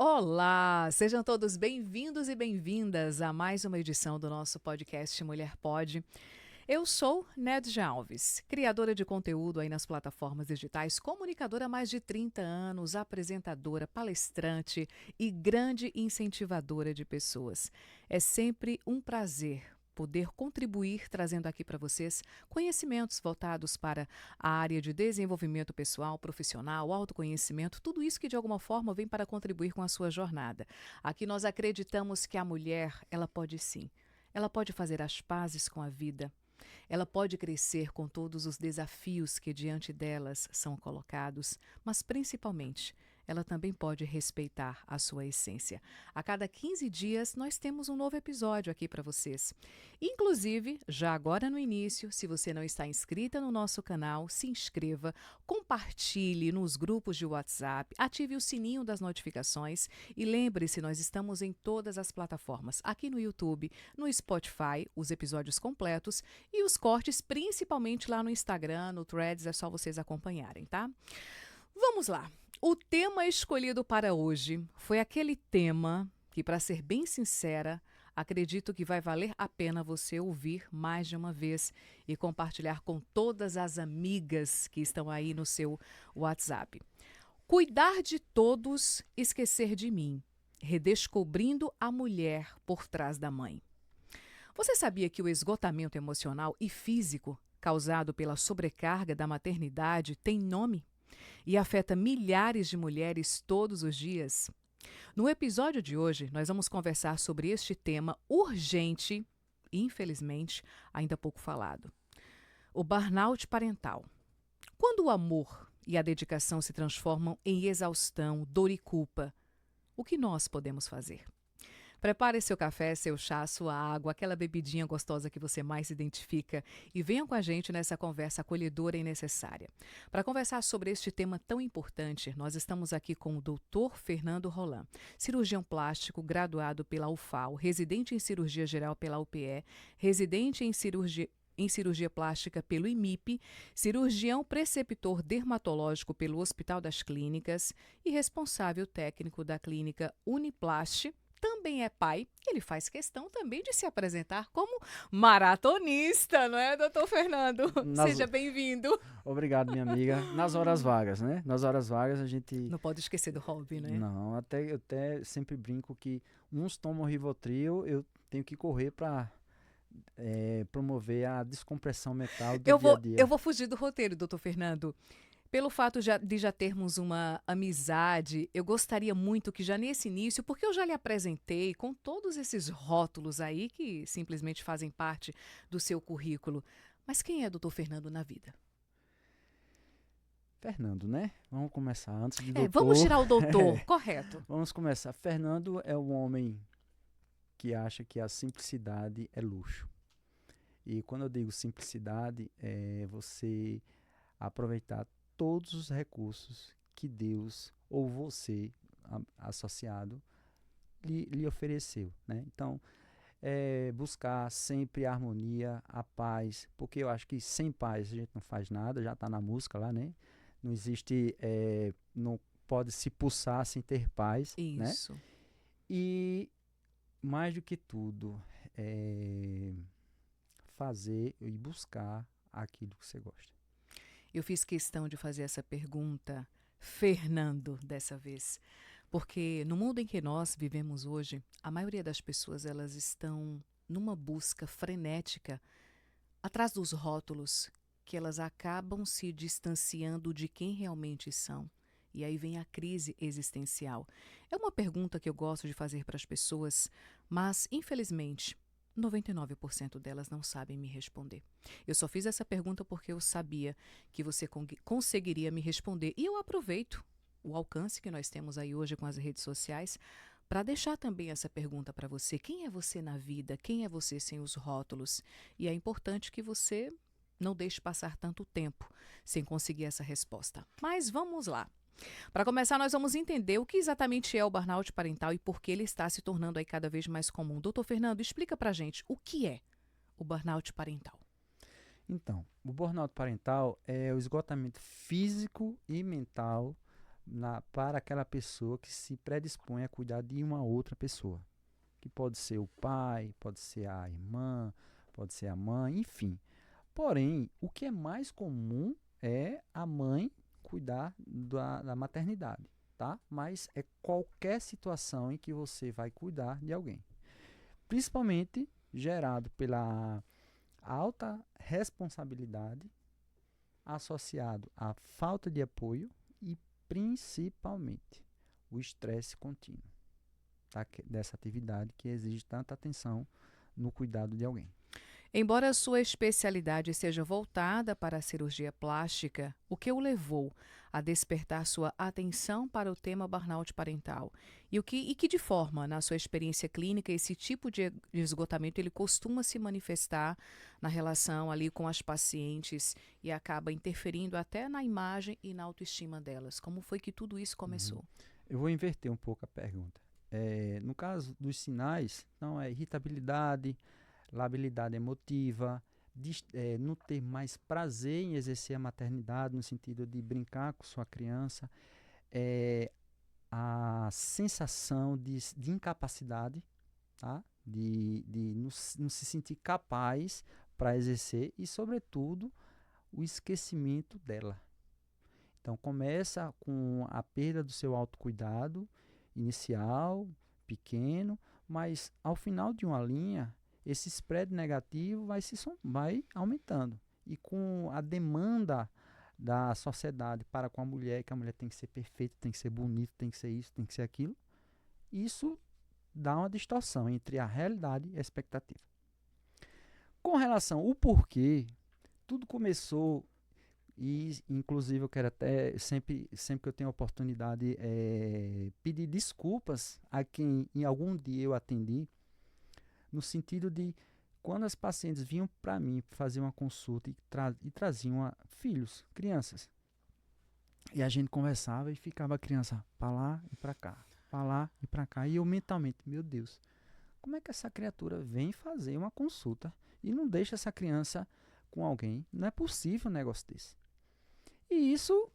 Olá, sejam todos bem-vindos e bem-vindas a mais uma edição do nosso podcast Mulher Pode. Eu sou Nedja Alves, criadora de conteúdo aí nas plataformas digitais, comunicadora há mais de 30 anos, apresentadora, palestrante e grande incentivadora de pessoas. É sempre um prazer poder contribuir trazendo aqui para vocês conhecimentos voltados para a área de desenvolvimento pessoal, profissional, autoconhecimento, tudo isso que de alguma forma vem para contribuir com a sua jornada. Aqui nós acreditamos que a mulher, ela pode sim, ela pode fazer as pazes com a vida. Ela pode crescer com todos os desafios que diante delas são colocados, mas principalmente ela também pode respeitar a sua essência. A cada 15 dias nós temos um novo episódio aqui para vocês. Inclusive, já agora no início, se você não está inscrita no nosso canal, se inscreva, compartilhe nos grupos de WhatsApp, ative o sininho das notificações e lembre-se, nós estamos em todas as plataformas, aqui no YouTube, no Spotify, os episódios completos e os cortes, principalmente lá no Instagram, no Threads, é só vocês acompanharem, tá? Vamos lá. O tema escolhido para hoje foi aquele tema que, para ser bem sincera, acredito que vai valer a pena você ouvir mais de uma vez e compartilhar com todas as amigas que estão aí no seu WhatsApp. Cuidar de todos, esquecer de mim. Redescobrindo a mulher por trás da mãe. Você sabia que o esgotamento emocional e físico causado pela sobrecarga da maternidade tem nome? E afeta milhares de mulheres todos os dias? No episódio de hoje, nós vamos conversar sobre este tema urgente, infelizmente, ainda pouco falado. O burnout parental. Quando o amor e a dedicação se transformam em exaustão, dor e culpa, o que nós podemos fazer? Prepare seu café, seu chá, sua água, aquela bebidinha gostosa que você mais se identifica e venham com a gente nessa conversa acolhedora e necessária. Para conversar sobre este tema tão importante, nós estamos aqui com o Dr. Fernando Roland, cirurgião plástico, graduado pela UFAL, residente em cirurgia geral pela UPE, residente em cirurgia plástica pelo IMIP, cirurgião preceptor dermatológico pelo Hospital das Clínicas e responsável técnico da clínica Uniplast. Também é pai, ele faz questão também de se apresentar como maratonista, não é, doutor Fernando? Seja bem-vindo. Obrigado, minha amiga. Nas horas vagas, né? Nas horas vagas a gente... Não pode esquecer do hobby, né? Não, eu até sempre brinco que uns tomam Rivotril, eu tenho que correr para promover a descompressão mental do dia a dia. Eu vou fugir do roteiro, doutor Fernando. Pelo fato de já termos uma amizade, eu gostaria muito que já nesse início, porque eu já lhe apresentei com todos esses rótulos aí que simplesmente fazem parte do seu currículo. Mas quem é doutor Fernando na vida? Fernando, né? Vamos começar antes de doutor. Vamos tirar o doutor, correto. Vamos começar. Fernando é um homem que acha que a simplicidade é luxo. E quando eu digo simplicidade, é você aproveitar todos os recursos que Deus ou você, associado, lhe ofereceu, né? Então, buscar sempre a harmonia, a paz, porque eu acho que sem paz a gente não faz nada, já está na música lá, né? Não existe, não pode se pulsar sem ter paz, Isso. né? E, mais do que tudo, fazer e buscar aquilo que você gosta. Eu fiz questão de fazer essa pergunta, Fernando, dessa vez, porque no mundo em que nós vivemos hoje, a maioria das pessoas elas estão numa busca frenética atrás dos rótulos que elas acabam se distanciando de quem realmente são. E aí vem a crise existencial. É uma pergunta que eu gosto de fazer para as pessoas, mas, infelizmente, 99% delas não sabem me responder. Eu só fiz essa pergunta porque eu sabia que você conseguiria me responder. E eu aproveito o alcance que nós temos aí hoje com as redes sociais para deixar também essa pergunta para você. Quem é você na vida? Quem é você sem os rótulos? E é importante que você não deixe passar tanto tempo sem conseguir essa resposta. Mas vamos lá. Para começar, nós vamos entender o que exatamente é o burnout parental e por que ele está se tornando aí cada vez mais comum. Doutor Fernando, explica para a gente o que é o burnout parental. Então, o burnout parental é o esgotamento físico e mental para aquela pessoa que se predispõe a cuidar de uma outra pessoa. Que pode ser o pai, pode ser a irmã, pode ser a mãe, enfim. Porém, o que é mais comum é a mãe cuidar da maternidade, tá? Mas é qualquer situação em que você vai cuidar de alguém. Principalmente gerado pela alta responsabilidade associado à falta de apoio e principalmente o estresse contínuo dessa atividade que exige tanta atenção no cuidado de alguém. Embora a sua especialidade seja voltada para a cirurgia plástica, o que o levou a despertar sua atenção para o tema burnout parental? E que de forma, na sua experiência clínica, esse tipo de esgotamento ele costuma se manifestar na relação ali com as pacientes e acaba interferindo até na imagem e na autoestima delas? Como foi que tudo isso começou? Eu vou inverter um pouco a pergunta. No caso dos sinais, não é irritabilidade, labilidade emotiva, não ter mais prazer em exercer a maternidade, no sentido de brincar com sua criança, a sensação de incapacidade, tá? de não se sentir capaz para exercer e, sobretudo, o esquecimento dela. Então, começa com a perda do seu autocuidado inicial, pequeno, mas ao final de uma linha, esse spread negativo vai aumentando. E com a demanda da sociedade para com a mulher, que a mulher tem que ser perfeita, tem que ser bonita, tem que ser isso, tem que ser aquilo, isso dá uma distorção entre a realidade e a expectativa. Com relação ao porquê, tudo começou, e inclusive eu quero até, sempre que eu tenho a oportunidade, pedir desculpas a quem em algum dia eu atendi, no sentido de quando as pacientes vinham para mim fazer uma consulta e traziam filhos, crianças, e a gente conversava e ficava a criança para lá e para cá, para lá e para cá, e eu mentalmente, meu Deus, como é que essa criatura vem fazer uma consulta e não deixa essa criança com alguém? Não é possível um negócio desse. E isso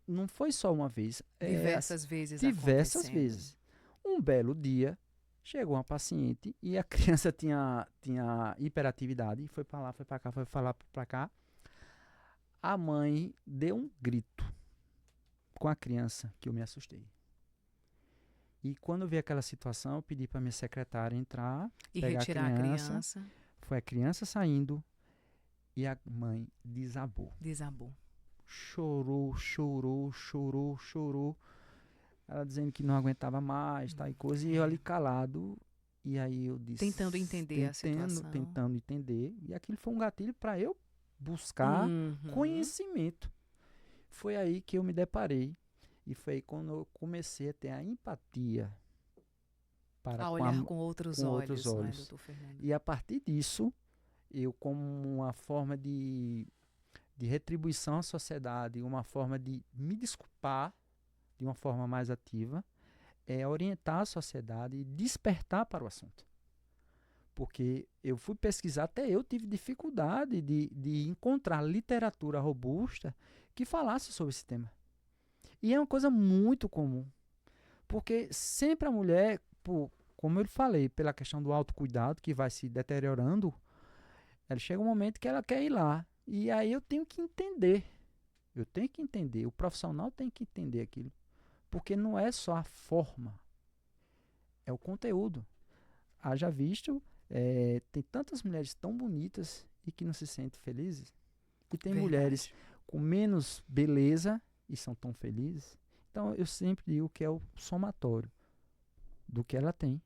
não foi só uma vez. Diversas vezes Diversas acontecendo. vezes. Um belo dia, chegou uma paciente e a criança tinha hiperatividade. Foi para lá, foi para cá, foi para cá. A mãe deu um grito com a criança que eu me assustei. E quando eu vi aquela situação, eu pedi para minha secretária entrar E pegar retirar a criança. Foi a criança saindo e a mãe desabou. Desabou. Chorou. Ela dizendo que não aguentava mais, tal e coisa. E eu ali calado. E aí eu disse... Tentando entender a situação. Tentando entender. E aquilo foi um gatilho para eu buscar conhecimento. Foi aí que eu me deparei. E foi aí quando eu comecei a ter a empatia. A olhar com outros olhos. Não é, doutor Fernando? E a partir disso, eu, como uma forma de retribuição à sociedade, uma forma de me desculpar de uma forma mais ativa, orientar a sociedade e despertar para o assunto. Porque eu fui pesquisar, até eu tive dificuldade de encontrar literatura robusta que falasse sobre esse tema. E é uma coisa muito comum. Porque sempre a mulher, como eu falei, pela questão do autocuidado, que vai se deteriorando, ela chega um momento que ela quer ir lá. E aí eu tenho que entender. O profissional tem que entender aquilo. Porque não é só a forma, é o conteúdo. Haja visto, tem tantas mulheres tão bonitas e que não se sentem felizes. E tem mulheres com menos beleza e são tão felizes. Então eu sempre digo que é o somatório do que ela tem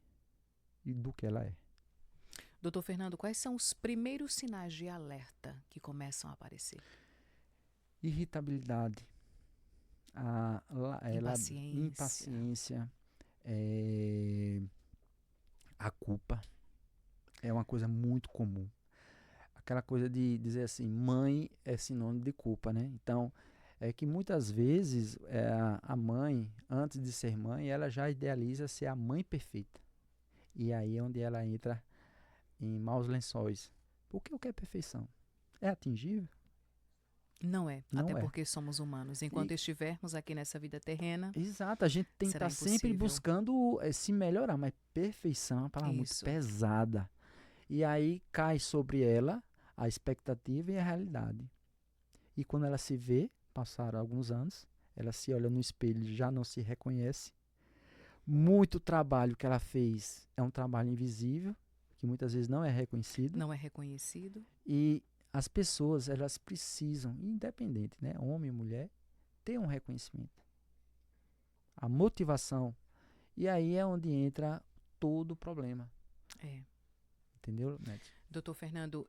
e do que ela é. Doutor Fernando, quais são os primeiros sinais de alerta que começam a aparecer? Irritabilidade, impaciência, a culpa é uma coisa muito comum. Aquela coisa de dizer assim, mãe é sinônimo de culpa, né? Então, é que muitas vezes a mãe, antes de ser mãe, ela já idealiza ser a mãe perfeita. E aí é onde ela entra em maus lençóis. Porque o que é perfeição? É atingível? Não é, Não até é. porque somos humanos. Enquanto E- estivermos aqui nessa vida terrena, Exato, a gente tem que será estar sempre impossível. buscando se melhorar, mas perfeição é uma palavra muito Isso. pesada. E aí cai sobre ela a expectativa e a realidade. E quando ela se vê, passaram alguns anos, ela se olha no espelho e já não se reconhece. Muito trabalho que ela fez é um trabalho invisível, que muitas vezes não é reconhecido. Não é reconhecido. E as pessoas, elas precisam, independente, né, homem ou mulher, ter um reconhecimento. A motivação. E aí é onde entra todo o problema. É. Entendeu, Net? Doutor Fernando,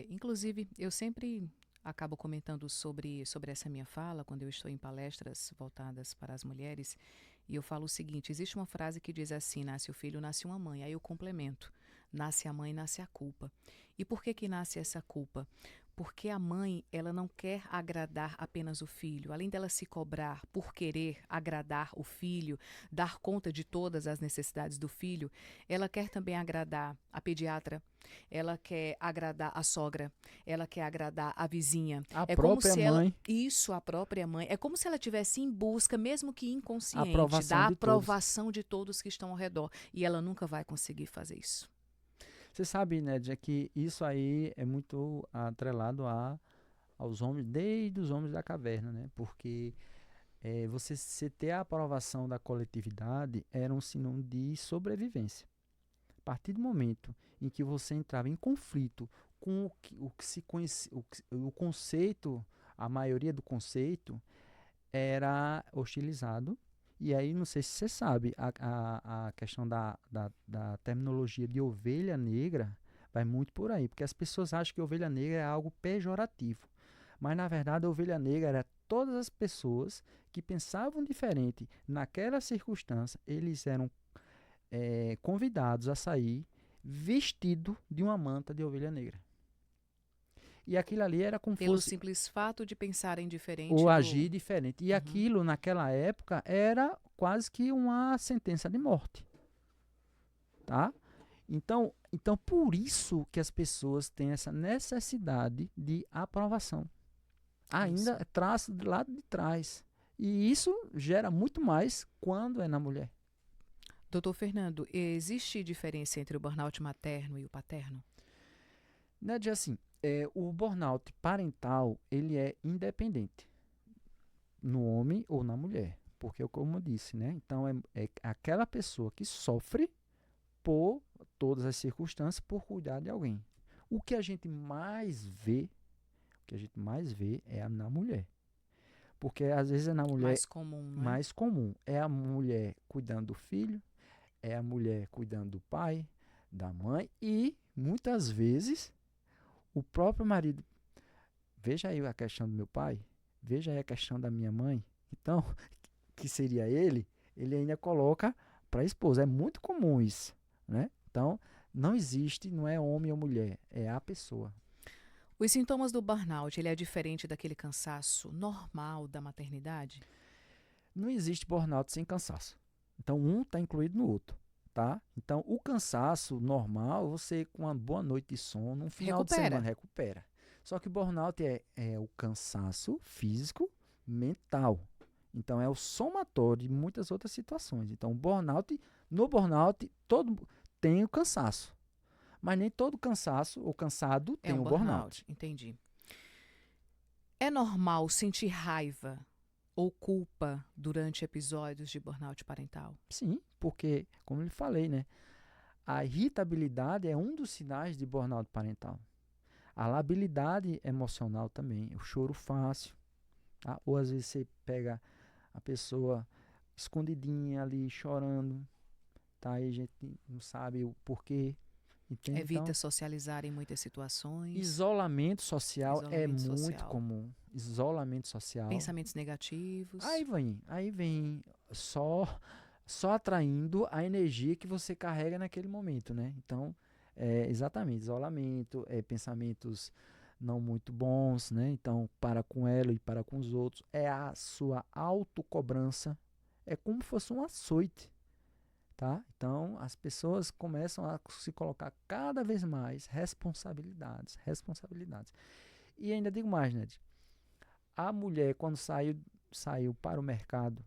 inclusive, eu sempre acabo comentando sobre essa minha fala quando eu estou em palestras voltadas para as mulheres. E eu falo o seguinte: existe uma frase que diz assim: nasce o filho, nasce uma mãe. Aí eu complemento: nasce a mãe, nasce a culpa. E por que que nasce essa culpa? Porque a mãe, ela não quer agradar apenas o filho. Além dela se cobrar por querer agradar o filho, dar conta de todas as necessidades do filho, ela quer também agradar a pediatra, ela quer agradar a sogra, ela quer agradar a vizinha. A É como própria se ela, mãe, isso, a própria mãe, é como se ela tivesse em busca, mesmo que a inconsciente, aprovação da de todos. aprovação de todos que estão ao redor. E ela nunca vai conseguir fazer isso. Você sabe, Ned, é que isso aí é muito atrelado aos homens, desde os homens da caverna, né? Porque você ter a aprovação da coletividade era um sinônimo de sobrevivência. A partir do momento em que você entrava em conflito com o que se conhece, o conceito, a maioria do conceito era hostilizado. E aí, não sei se você sabe, a questão da terminologia de ovelha negra vai muito por aí, porque as pessoas acham que ovelha negra é algo pejorativo. Mas, na verdade, a ovelha negra era todas as pessoas que pensavam diferente naquela circunstância, eles eram convidados a sair vestido de uma manta de ovelha negra. E aquilo ali era como Pelo fosse simples fato de pensarem ou diferente agir do. diferente. E Uhum. aquilo, naquela época, era quase que uma sentença de morte. Tá? Então, por isso que as pessoas têm essa necessidade de aprovação. Isso. Ainda traço do lado de trás. E isso gera muito mais quando é na mulher. Doutor Fernando, existe diferença entre o burnout materno e o paterno? Né, de assim, o burnout parental, ele é independente no homem ou na mulher. Porque, como eu disse, né? Então, é aquela pessoa que sofre por todas as circunstâncias, por cuidar de alguém. O que a gente mais vê, é na mulher. Porque às vezes é na mulher Mais comum, não é? mais comum. É a mulher cuidando do filho, é a mulher cuidando do pai, da mãe e muitas vezes o próprio marido. Veja aí a questão do meu pai, veja aí a questão da minha mãe. Então, que seria ele ainda coloca para a esposa. É muito comum isso, né? Então, não existe, não é homem ou mulher, é a pessoa. Os sintomas do burnout, ele é diferente daquele cansaço normal da maternidade? Não existe burnout sem cansaço. Então, um está incluído no outro, tá? Então, o cansaço normal, você com uma boa noite de sono, um final de Recupera. semana recupera. Só que o burnout é o cansaço físico, mental. Então, é o somatório de muitas outras situações. Então, no burnout, todo tem o cansaço. Mas nem todo cansaço ou cansado É tem um o burnout, burnout. entendi. É normal sentir raiva ou culpa durante episódios de burnout parental? Sim, porque, como eu lhe falei, né? A irritabilidade é um dos sinais de burnout parental. A labilidade emocional também, o choro fácil, tá? Ou às vezes você pega a pessoa escondidinha ali, chorando, tá? E a gente não sabe o porquê, entende? Evita Então, socializar em muitas situações, isolamento social é isolamento muito social, comum. Isolamento social. pensamentos negativos. Aí vem só atraindo a energia que você carrega naquele momento, né? Então, exatamente, isolamento, pensamentos não muito bons, né? Então, para com ela e para com os outros, é a sua autocobrança, é como se fosse um açoite, tá? Então, as pessoas começam a se colocar cada vez mais responsabilidades. E ainda digo mais, Ned, A mulher, quando saiu para o mercado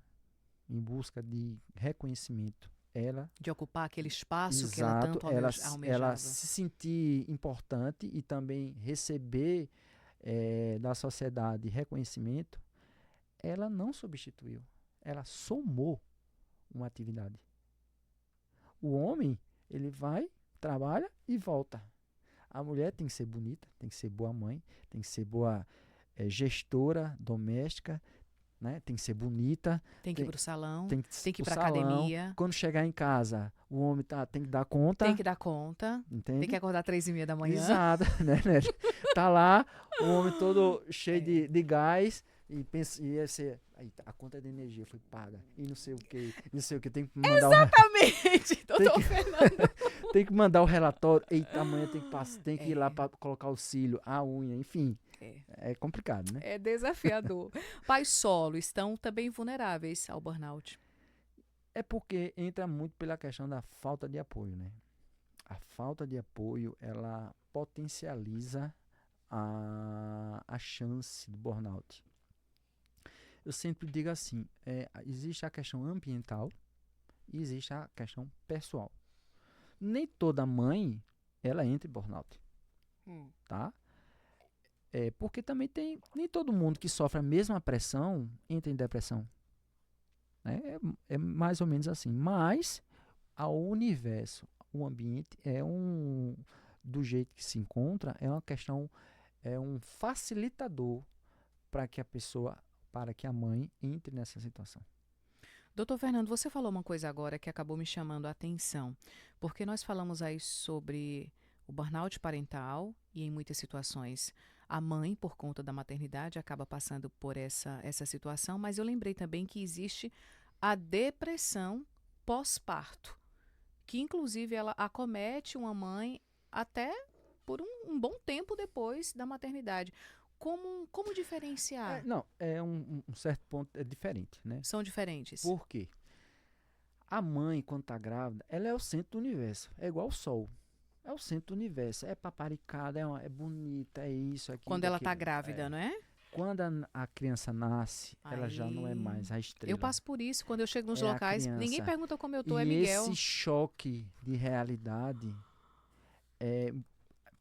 em busca de reconhecimento, ela, De ocupar aquele espaço que ela exato, tanto ela almejava. se sentir importante e também receber da sociedade reconhecimento, ela não substituiu, ela somou uma atividade. O homem, ele vai, trabalha e volta. A mulher tem que ser bonita, tem que ser boa mãe, tem que ser boa gestora doméstica, né? Tem que ser bonita, Tem que ir para o salão, tem tem que ir pro para salão. academia, Quando chegar em casa, o homem tem que dar conta, tem que dar conta, tem que entende? acordar 3h30 da manhã. Exato, né? Tá lá, o homem todo cheio É. de gás e pensa, e esse, aí, a conta de energia foi paga e não sei o que, tem que mandar Exatamente, doutor que- Fernando. tem que mandar o relatório, eita, amanhã tem que ir lá É. para colocar o cílio, a unha, enfim, É. é complicado, né? É desafiador. Pais solo estão também vulneráveis ao burnout. É porque entra muito pela questão da falta de apoio, né? A falta de apoio, ela potencializa a chance do burnout. Eu sempre digo assim, existe a questão ambiental e existe a questão pessoal. Nem toda mãe, ela entra em burnout, tá? Porque também nem todo mundo que sofre a mesma pressão entra em depressão. Né? É mais ou menos assim. Mas, ao universo, o ambiente do jeito que se encontra, é uma questão, é um facilitador para que a mãe entre nessa situação. Doutor Fernando, você falou uma coisa agora que acabou me chamando a atenção, porque nós falamos aí sobre o burnout parental e em muitas situações a mãe, por conta da maternidade, acaba passando por essa situação, mas eu lembrei também que existe a depressão pós-parto, que inclusive ela acomete uma mãe até por um bom tempo depois da maternidade. Como diferenciar? Não, um certo ponto é diferente, né? São diferentes. Por quê? A mãe, quando está grávida, ela é o centro do universo. É igual o sol. É o centro do universo. É paparicada, é bonita, é isso, aquilo. Quando ela está aquilo. grávida, não é? Quando a criança nasce, ela já não é Aí, mais a estrela. eu passo por isso quando eu chego nos É a locais. Ninguém criança. pergunta como eu tô, é E Miguel. esse choque de realidade,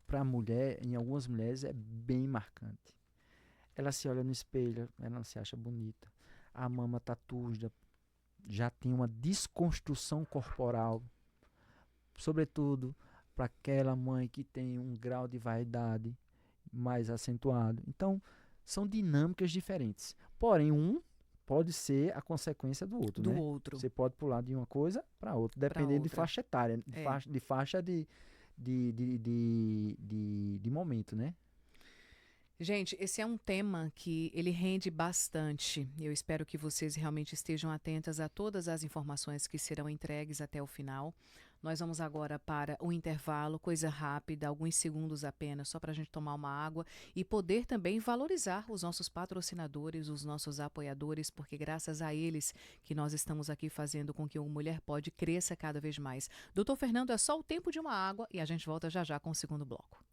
para a mulher, em algumas mulheres, é bem marcante. Ela se olha no espelho, ela não se acha bonita. A mama tá turva, já tem uma desconstrução corporal, sobretudo para aquela mãe que tem um grau de vaidade mais acentuado. Então, são dinâmicas diferentes. Porém, um pode ser a consequência do outro, Do né? outro. Você pode pular de uma coisa para outra, dependendo de outra. faixa etária, É. de faixa de momento, né? Gente, esse é um tema que ele rende bastante. Eu espero que vocês realmente estejam atentas a todas as informações que serão entregues até o final. Nós vamos agora para o intervalo, coisa rápida, alguns segundos apenas, só para a gente tomar uma água e poder também valorizar os nossos patrocinadores, os nossos apoiadores, porque graças a eles que nós estamos aqui fazendo com que o Mulher Pode cresça cada vez mais. Doutor Fernando, é só o tempo de uma água e a gente volta já já com o segundo bloco.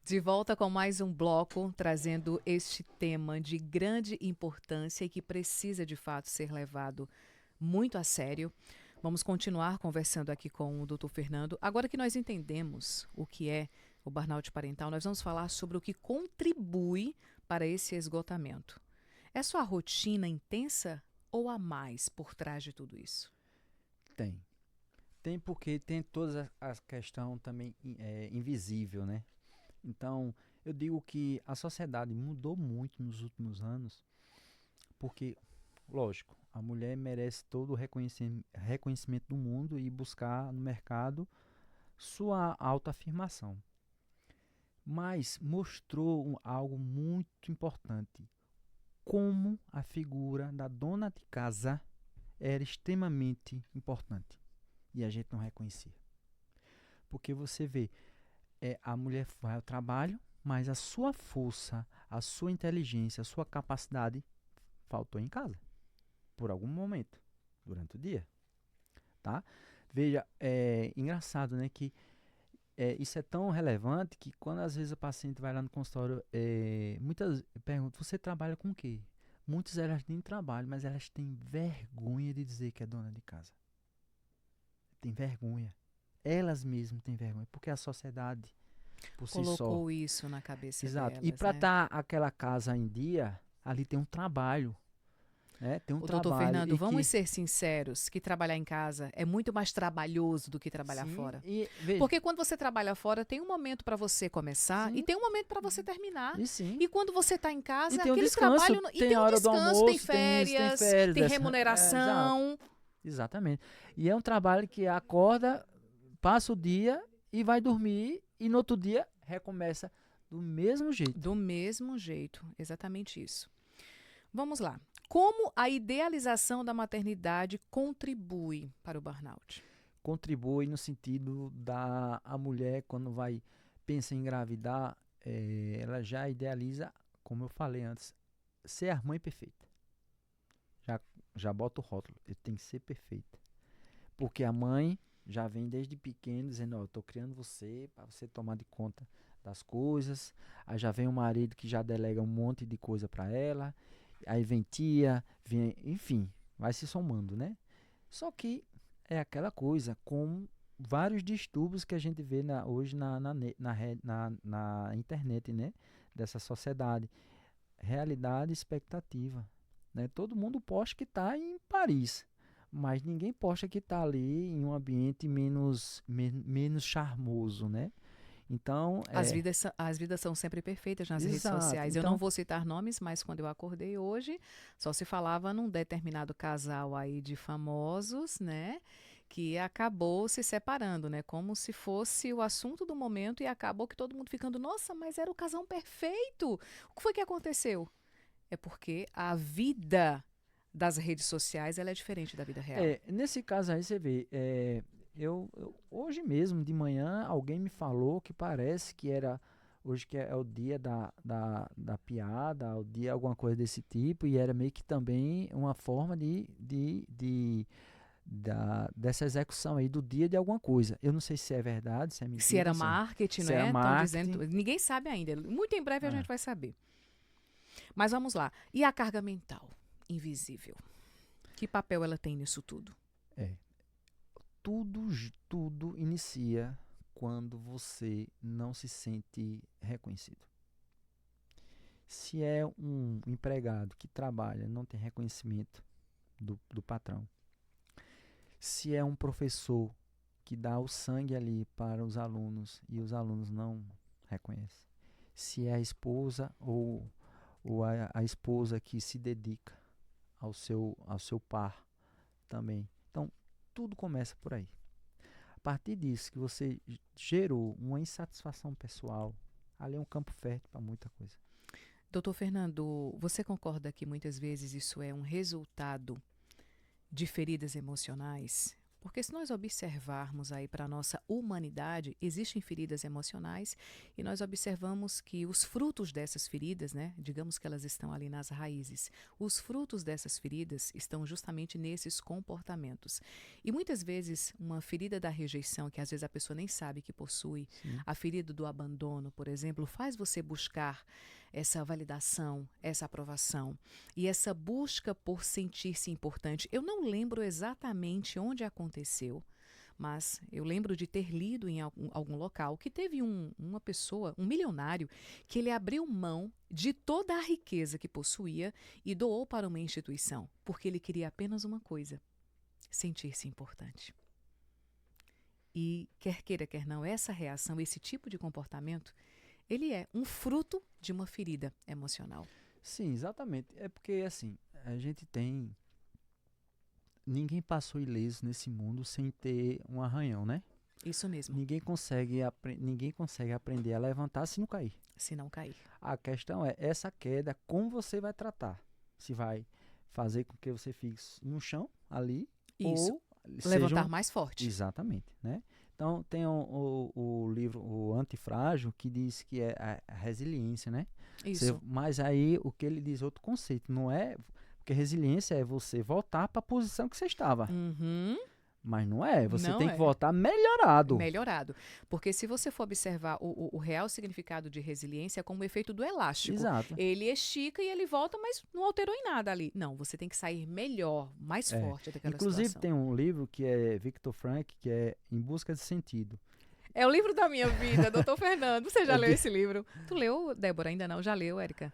De volta com mais um bloco, trazendo este tema de grande importância e que precisa de fato ser levado muito a sério. Vamos continuar conversando aqui com o Dr. Fernando. Agora que nós entendemos o que é o burnout parental, nós vamos falar sobre o que contribui para esse esgotamento. É só a rotina intensa ou há mais por trás de tudo isso? Tem. Tem porque tem toda a questão também invisível, né? Então, eu digo que a sociedade mudou muito nos últimos anos, porque, lógico, a mulher merece todo o reconhecimento do mundo e buscar no mercado sua autoafirmação. Mas mostrou algo muito importante, como a figura da dona de casa era extremamente importante e a gente não reconhecia. Porque você vê, a mulher vai ao trabalho, mas a sua força, a sua inteligência, a sua capacidade faltou em casa, por algum momento, durante o dia. tá? Veja, é engraçado, né, que isso é tão relevante que quando às vezes o paciente vai lá no consultório, muitas perguntam, você trabalha com o quê? Muitas elas nem trabalham, mas elas têm vergonha de dizer que é dona de casa. Tem vergonha. Elas mesmas têm vergonha, porque a sociedade, por si só. Colocou isso na cabeça Exato. E delas, para né? estar aquela casa em dia, ali tem um trabalho, né? Tem um O doutor trabalho Fernando, e vamos que ser sinceros, que trabalhar em casa é muito mais trabalhoso do que trabalhar sim, fora. e veja, Porque quando você trabalha fora, tem um momento para você começar e sim, tem um momento para você terminar. e sim. E quando você está em E casa, tem o aquele descanso, trabalho. E tem tem a um hora do descanso, tem almoço, tem isso, tem férias, tem exato. remuneração. Exatamente. E é um trabalho que acorda, passa o dia e vai dormir e no outro dia recomeça do mesmo jeito. Do mesmo jeito, exatamente isso. Vamos lá. Como a idealização da maternidade contribui para o burnout? Contribui no sentido da a mulher, quando vai pensa em engravidar, ela já idealiza, como eu falei antes, ser a mãe perfeita. Já, já bota o rótulo, eu tenho que ser perfeita. Porque a mãe já vem desde pequeno dizendo, ó, eu tô criando você para você tomar de conta das coisas. Aí já vem o marido que já delega um monte de coisa para ela. Aí vem tia, enfim, vai se somando, né? Só que é aquela coisa com vários distúrbios que a gente vê hoje na internet, né? Dessa sociedade. Realidade e expectativa, né? Todo mundo posta que está em Paris, mas ninguém posta que está ali em um ambiente menos charmoso, né? Então, As vidas são sempre perfeitas nas redes exato. sociais. Eu não Então, vou citar nomes, mas quando eu acordei hoje, só se falava num determinado casal aí de famosos, né? Que acabou se separando, né? Como se fosse o assunto do momento e acabou que todo mundo ficando, nossa, mas era o casal perfeito. O que foi que aconteceu? É porque a vida das redes sociais ela é diferente da vida real. nesse caso aí você vê, hoje mesmo de manhã alguém me falou que parece que era hoje que é o dia da piada, o dia alguma coisa desse tipo, e era meio que também uma forma dessa execução aí do dia de alguma coisa. Eu não sei se é verdade, se é Se mentira, era marketing, se era né? Estão marketing. dizendo. Ninguém sabe ainda. Muito em breve a Ah, gente vai saber. Mas vamos lá. E a carga mental invisível? Que papel ela tem nisso tudo? é. Tudo inicia quando você não se sente reconhecido. Se é um empregado que trabalha, não tem reconhecimento do patrão. Se é um professor que dá o sangue ali para os alunos e os alunos não reconhecem. Se é a esposa ou a esposa que se dedica ao seu par também. Então, tudo começa por aí. A partir disso que você gerou uma insatisfação pessoal, ali é um campo fértil para muita coisa. Doutor Fernando, você concorda que muitas vezes isso é um resultado de feridas emocionais? Porque se nós observarmos aí para a nossa humanidade, existem feridas emocionais e nós observamos que os frutos dessas feridas, né, digamos que elas estão ali nas raízes, os frutos dessas feridas estão justamente nesses comportamentos. E muitas vezes uma ferida da rejeição, que às vezes a pessoa nem sabe que possui, Sim. a ferida do abandono, por exemplo, faz você buscar essa validação, essa aprovação e essa busca por sentir-se importante. Eu não lembro exatamente onde aconteceu, mas eu lembro de ter lido em algum local que teve uma pessoa, um milionário, que ele abriu mão de toda a riqueza que possuía e doou para uma instituição, porque ele queria apenas uma coisa: sentir-se importante. E quer queira, quer não, essa reação, esse tipo de comportamento, ele é um fruto de uma ferida emocional. Sim, exatamente. É porque, assim, a gente tem. Ninguém passou ileso nesse mundo sem ter um arranhão, né? Isso mesmo, Ninguém consegue aprender a levantar se não cair. se não cair. A questão é, essa queda, como você vai tratar? Se vai fazer com que você fique no chão, ali, Isso, ou levantar mais forte. Exatamente, né? Então, tem o livro, o Antifrágil, que diz que é a resiliência, né? Isso, Mas aí, o que ele diz, outro conceito, não é... Porque resiliência é você voltar para a posição que você estava. uhum, Mas não é, você Não tem que é. voltar melhorado. Melhorado. Porque se você for observar o real significado de resiliência é como o efeito do elástico. Exato. Ele estica e ele volta, mas não alterou em nada ali. Não, você tem que sair melhor, mais É. forte daquela Inclusive situação. tem um livro que é Viktor Frankl, que é Em Busca de Sentido. É o livro da minha vida, doutor Fernando. Você já É leu de- esse livro? Tu leu, Débora? Ainda não. Já leu, Érica?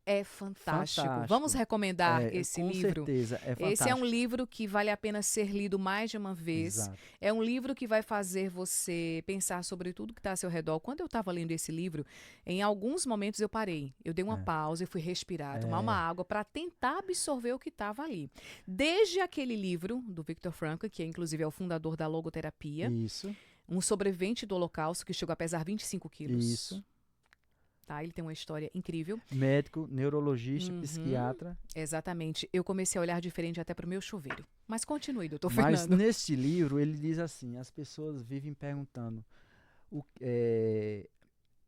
É fantástico. Vamos Fantástico. recomendar esse Com livro? certeza, é Esse é um fantástico. livro que vale a pena ser lido mais de uma vez. Exato. É um livro que vai fazer você pensar sobre tudo que está ao seu redor. Quando eu estava lendo esse livro, em alguns momentos eu parei. Eu dei uma É. pausa e fui respirar, tomar uma É. água para tentar absorver o que estava ali. Desde aquele livro do Viktor Frankl, que inclusive é o fundador da logoterapia, Isso, um sobrevivente do Holocausto que chegou a pesar 25 quilos. isso. Tá? Ele tem uma história incrível. Médico, neurologista, Uhum. psiquiatra. Exatamente. Eu comecei a olhar diferente até pro meu chuveiro. Mas continue, doutor Mas Fernando. neste livro ele diz assim: as pessoas vivem perguntando,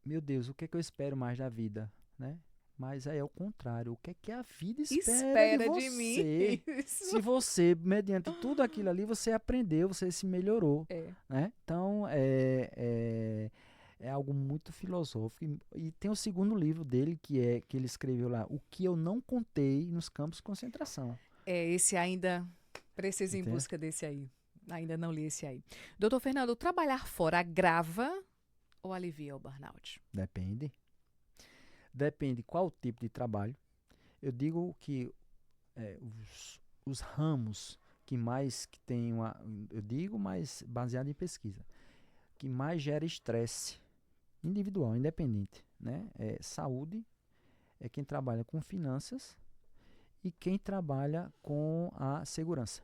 meu Deus, o que é que eu espero mais da vida, né? Mas aí é o contrário. O que é que a vida espera de mim. você? Isso. Se você, mediante tudo aquilo ali, você aprendeu, você se melhorou, É. né? Então, é algo muito filosófico. E tem o segundo livro dele, que ele escreveu lá, O que eu não contei nos campos de concentração. Esse ainda precisa ir em Entende? busca desse aí. Ainda não li esse aí. Doutor Fernando, trabalhar fora agrava ou alivia o burnout? Depende. Depende qual tipo de trabalho. Eu digo que os ramos que tem eu digo, mas baseado em pesquisa, que mais gera estresse individual, independente, né? É saúde, é quem trabalha com finanças e quem trabalha com a segurança,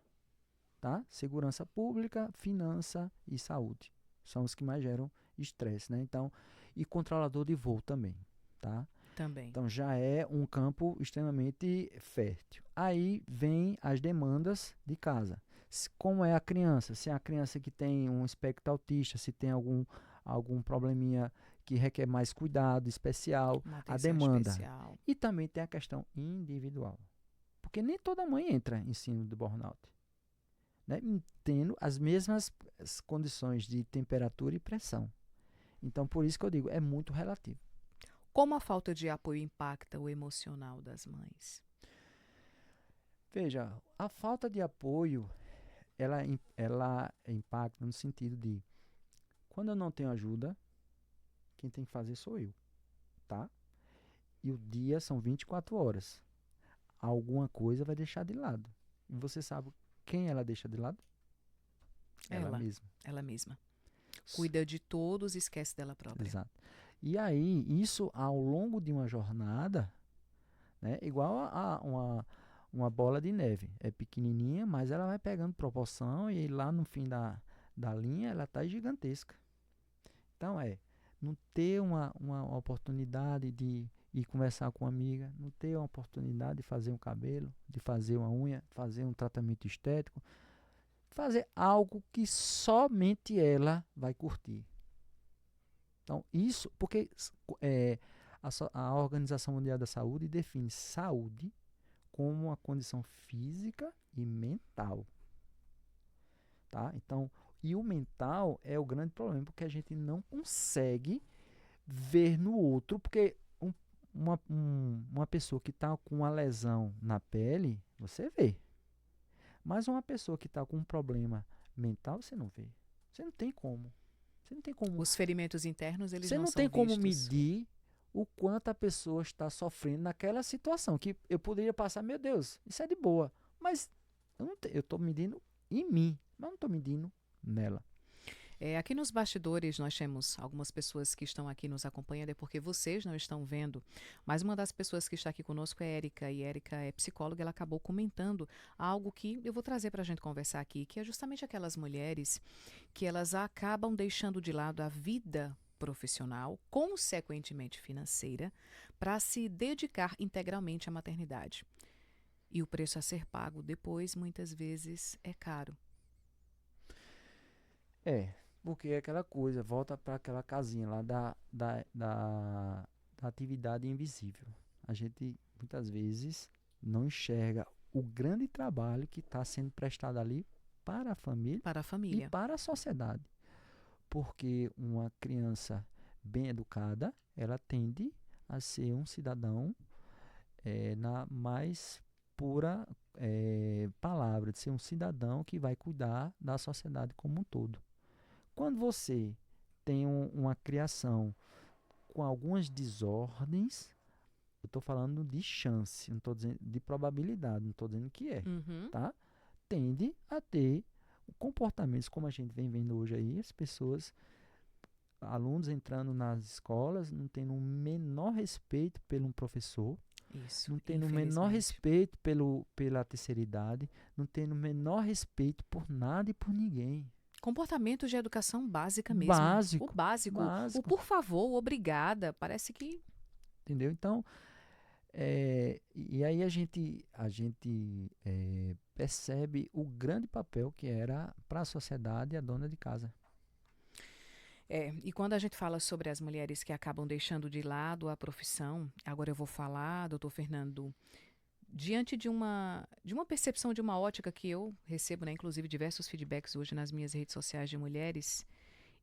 tá? Segurança pública, finança e saúde são os que mais geram estresse, né? Então, e controlador de voo também, tá? Também. Então já é um campo extremamente fértil. Aí vem as demandas de casa. Como é a criança? Se é a criança que tem um espectro autista, se tem algum probleminha que requer mais cuidado especial, Uma a atenção demanda. especial. E também tem a questão individual. Porque nem toda mãe entra em síndrome do burnout, né? Tendo as mesmas condições de temperatura e pressão. Então, por isso que eu digo, é muito relativo. Como a falta de apoio impacta o emocional das mães? Veja, a falta de apoio, ela impacta no sentido de, quando eu não tenho ajuda, quem tem que fazer sou eu, tá? E o dia são 24 horas. Alguma coisa vai deixar de lado. E você sabe quem ela deixa de lado? Ela mesma. Ela mesma. Cuida de todos e esquece dela própria. Exato. E aí, isso ao longo de uma jornada, né, igual a uma bola de neve. É pequenininha, mas ela vai pegando proporção e lá no fim da linha ela está gigantesca. Então não ter uma oportunidade de ir conversar com uma amiga, não ter uma oportunidade de fazer um cabelo, de fazer uma unha, fazer um tratamento estético, fazer algo que somente ela vai curtir. Então, isso, porque a Organização Mundial da Saúde define saúde como uma condição física e mental. Tá? Então, e o mental é o grande problema, porque a gente não consegue ver no outro, porque uma pessoa que está com uma lesão na pele, você vê. Mas uma pessoa que está com um problema mental, você não vê. Você não tem como. Você não tem como. Os ferimentos internos, eles Você não não são tem como vistos. medir o quanto a pessoa está sofrendo naquela situação. Que eu poderia passar, meu Deus, isso é de boa. Mas eu estou medindo em mim, mas não estou medindo nela. Aqui nos bastidores nós temos algumas pessoas que estão aqui nos acompanhando, é porque vocês não estão vendo, mas uma das pessoas que está aqui conosco é a Érica, e a Érica é psicóloga, ela acabou comentando algo que eu vou trazer para a gente conversar aqui, que é justamente aquelas mulheres que elas acabam deixando de lado a vida profissional, consequentemente financeira, para se dedicar integralmente à maternidade. E o preço a ser pago depois, muitas vezes, é caro. Porque é aquela coisa, volta para aquela casinha lá da atividade invisível. A gente, muitas vezes, não enxerga o grande trabalho que está sendo prestado ali para a família Para a e família. para a sociedade. Porque uma criança bem educada, ela tende a ser um cidadão na mais pura palavra, de ser um cidadão que vai cuidar da sociedade como um todo. Quando você tem uma criação com algumas desordens, eu estou falando de chance, não estou dizendo de probabilidade, não estou dizendo que é, Uhum. tá? Tende a ter comportamentos como a gente vem vendo hoje aí, as pessoas, alunos entrando nas escolas, não tendo o menor respeito pelo professor, Isso, não tendo o menor infelizmente. respeito pela terceira idade, não tendo o menor respeito por nada e por ninguém. Comportamentos de educação básica mesmo. O Básico, básico. O básico, por favor, o obrigada. Parece que. entendeu? Então, e aí a gente percebe o grande papel que era para a sociedade a dona de casa. E quando a gente fala sobre as mulheres que acabam deixando de lado a profissão, agora eu vou falar, doutor Fernando, diante de uma percepção, de uma ótica que eu recebo, né, inclusive diversos feedbacks hoje nas minhas redes sociais de mulheres,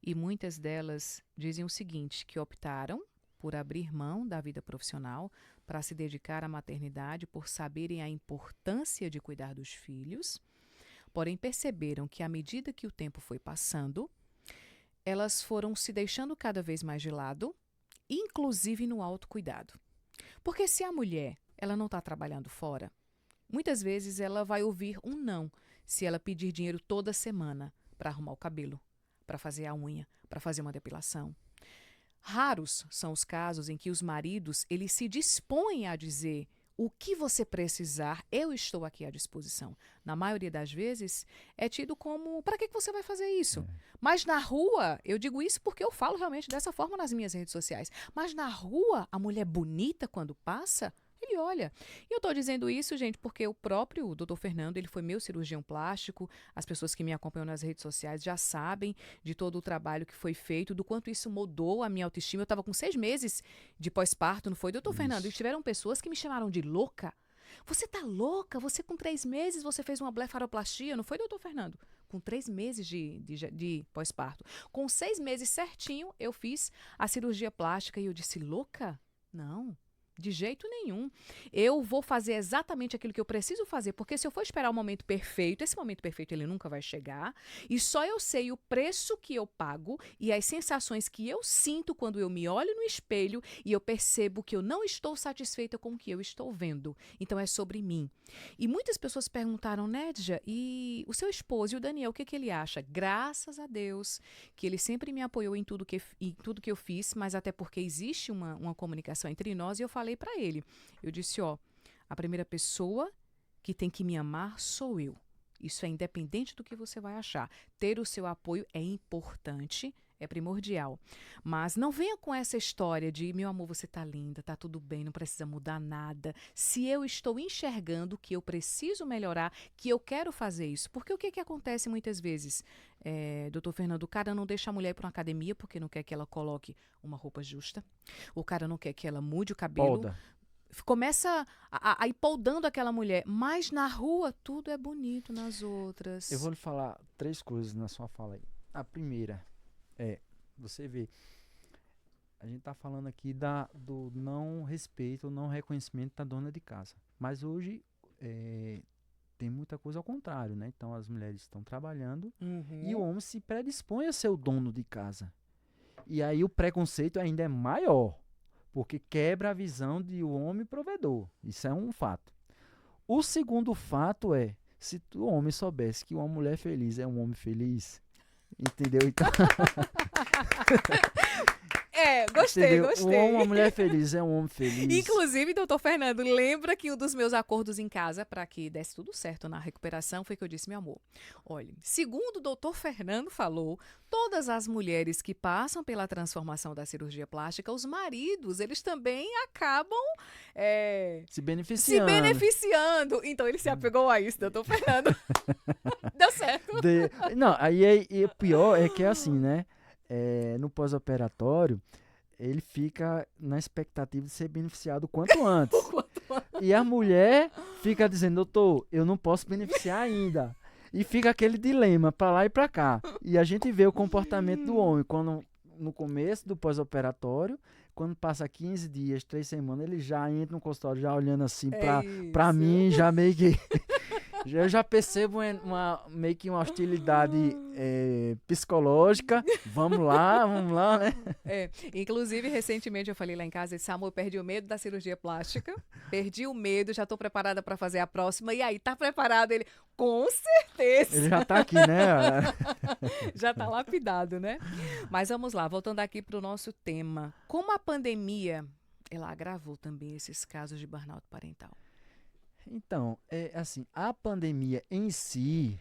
e muitas delas dizem o seguinte, que optaram por abrir mão da vida profissional para se dedicar à maternidade por saberem a importância de cuidar dos filhos, porém perceberam que à medida que o tempo foi passando, elas foram se deixando cada vez mais de lado, inclusive no autocuidado. Porque se a mulher ela não está trabalhando fora, muitas vezes ela vai ouvir um não se ela pedir dinheiro toda semana para arrumar o cabelo, para fazer a unha, para fazer uma depilação. Raros são os casos em que os maridos eles se dispõem a dizer o que você precisar, eu estou aqui à disposição. Na maioria das vezes, é tido como, para que você vai fazer isso? Mas na rua, eu digo isso porque eu falo realmente dessa forma nas minhas redes sociais, mas na rua, a mulher bonita, quando passa, ele olha. E eu estou dizendo isso, gente, porque o próprio doutor Fernando, ele foi meu cirurgião plástico, as pessoas que me acompanham nas redes sociais já sabem de todo o trabalho que foi feito, do quanto isso mudou a minha autoestima. Eu estava com 6 meses de pós-parto, não foi, doutor Fernando? E Isso. tiveram pessoas que me chamaram de louca. Você tá louca? Você com 3 meses você fez uma blefaroplastia, não foi, doutor Fernando? Com 3 meses de pós-parto. Com 6 meses certinho, eu fiz a cirurgia plástica e eu disse, louca? Não. De jeito nenhum. Eu vou fazer exatamente aquilo que eu preciso fazer, porque se eu for esperar o momento perfeito, esse momento perfeito ele nunca vai chegar, e só eu sei o preço que eu pago e as sensações que eu sinto quando eu me olho no espelho e eu percebo que eu não estou satisfeita com o que eu estou vendo. Então é sobre mim. E muitas pessoas perguntaram, Nédia, e o seu esposo e o Daniel, o que ele acha? Graças a Deus que ele sempre me apoiou em tudo que eu fiz, mas até porque existe uma comunicação entre nós, e eu falei para ele, eu disse, a primeira pessoa que tem que me amar sou eu. Isso é independente do que você vai achar. Ter o seu apoio é importante, é primordial. Mas não venha com essa história de, meu amor, você tá linda, tá tudo bem, não precisa mudar nada. Se eu estou enxergando que eu preciso melhorar, que eu quero fazer isso. Porque o que acontece muitas vezes, doutor Fernando, o cara não deixa a mulher ir para uma academia porque não quer que ela coloque uma roupa justa. O cara não quer que ela mude o cabelo. Polda. Começa a ir poldando aquela mulher. Mas na rua, tudo é bonito nas outras. Eu vou lhe falar 3 coisas na sua fala aí. A primeira você vê, a gente tá falando aqui do não respeito, não reconhecimento da dona de casa. Mas hoje tem muita coisa ao contrário, né? Então as mulheres estão trabalhando e o homem se predispõe a ser o dono de casa. E aí o preconceito ainda é maior, porque quebra a visão de o homem provedor. Isso é um fato. O segundo fato é, se o homem soubesse que uma mulher feliz é um homem feliz, entendeu? Então, Gostei, entendeu? gostei. Uma mulher feliz é um homem feliz. Inclusive, doutor Fernando, lembra que um dos meus acordos em casa, para que desse tudo certo na recuperação, foi que eu disse, meu amor, olha, segundo o doutor Fernando falou, todas as mulheres que passam pela transformação da cirurgia plástica, os maridos, eles também acabam se beneficiando. Então, ele se apegou a isso, doutor Fernando. Deu certo. Não, aí o pior é que é assim, né? No pós-operatório, ele fica na expectativa de ser beneficiado o quanto antes. E a mulher fica dizendo, doutor, eu não posso beneficiar ainda. E fica aquele dilema para lá e para cá. E a gente vê o comportamento do homem quando no começo do pós-operatório, quando passa 15 dias, 3 semanas, ele já entra no consultório já olhando assim É para isso. mim, já meio que eu já percebo meio que uma hostilidade psicológica. Vamos lá, né? Inclusive, recentemente eu falei lá em casa, disse, amor, eu perdi o medo da cirurgia plástica, perdi o medo, já estou preparada para fazer a próxima. E aí, tá preparado? Ele, com Ele certeza, já tá aqui, né? já está lapidado, né? Mas vamos lá, voltando aqui para o nosso tema. Como a pandemia, ela agravou também esses casos de burnout parental? Então, assim, a pandemia em si,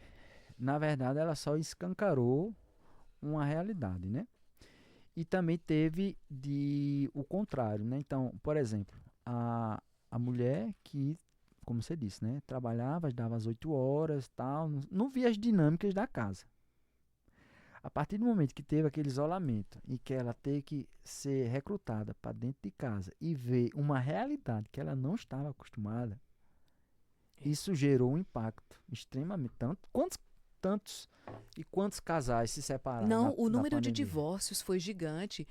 na verdade, ela só escancarou uma realidade, né? E também teve o contrário, né? Então, por exemplo, a mulher que, como você disse, né? Trabalhava, dava as 8 horas, tal, não via as dinâmicas da casa. A partir do momento que teve aquele isolamento e que ela teve que ser recrutada para dentro de casa e ver uma realidade que ela não estava acostumada, isso gerou um impacto extremamente. Quantos casais se separaram Não, o na número de pandemia? divórcios foi gigante.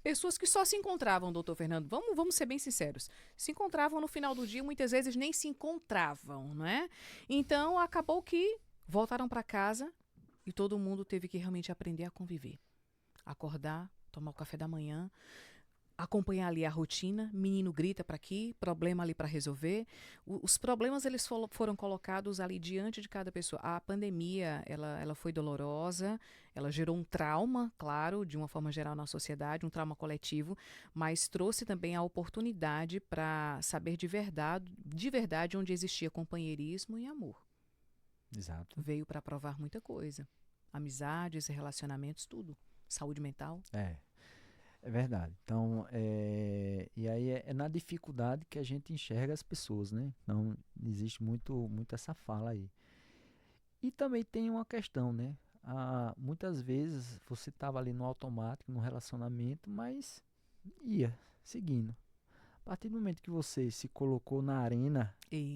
Pessoas que só se encontravam, doutor Fernando, vamos ser bem sinceros, se encontravam no final do dia, muitas vezes nem se encontravam, não é? Então, acabou que voltaram para casa e todo mundo teve que realmente aprender a conviver. Acordar, tomar o café da manhã, acompanhar ali a rotina, menino grita para aqui, problema ali para resolver. Os problemas eles foram colocados ali diante de cada pessoa. A pandemia, ela foi dolorosa, ela gerou um trauma, claro, de uma forma geral na sociedade, um trauma coletivo, mas trouxe também a oportunidade para saber de verdade onde existia companheirismo e amor. Exato. Veio para provar muita coisa. Amizades, relacionamentos, tudo. Saúde mental. É verdade. Então, e aí é na dificuldade que a gente enxerga as pessoas, né? Então, existe muito essa fala aí. E também tem uma questão, né? Muitas vezes você estava ali no automático, no relacionamento, mas ia seguindo. A partir do momento que você se colocou na arena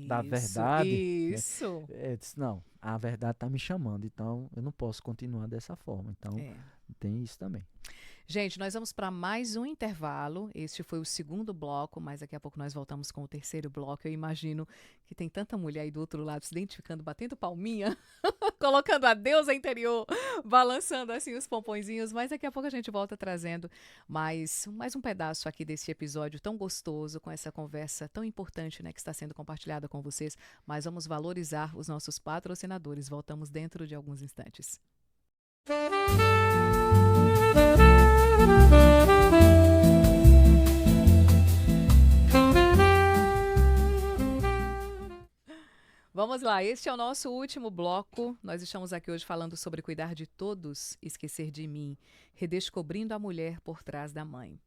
da Isso, verdade, né? isso. Disse, não, a verdade está me chamando, então eu não posso continuar dessa forma. Então, É. tem isso também. Gente, nós vamos para mais um intervalo. Este foi o segundo bloco, mas daqui a pouco nós voltamos com o terceiro bloco. Eu imagino que tem tanta mulher aí do outro lado se identificando, batendo palminha, colocando a deusa interior, balançando assim os pompõezinhos. Mas daqui a pouco a gente volta trazendo mais um pedaço aqui desse episódio tão gostoso, com essa conversa tão importante, né, que está sendo compartilhada com vocês. Mas vamos valorizar os nossos patrocinadores. Voltamos dentro de alguns instantes. Vamos lá, este é o nosso último bloco. Nós estamos aqui hoje falando sobre cuidar de todos, esquecer de mim, redescobrindo a mulher por trás da mãe.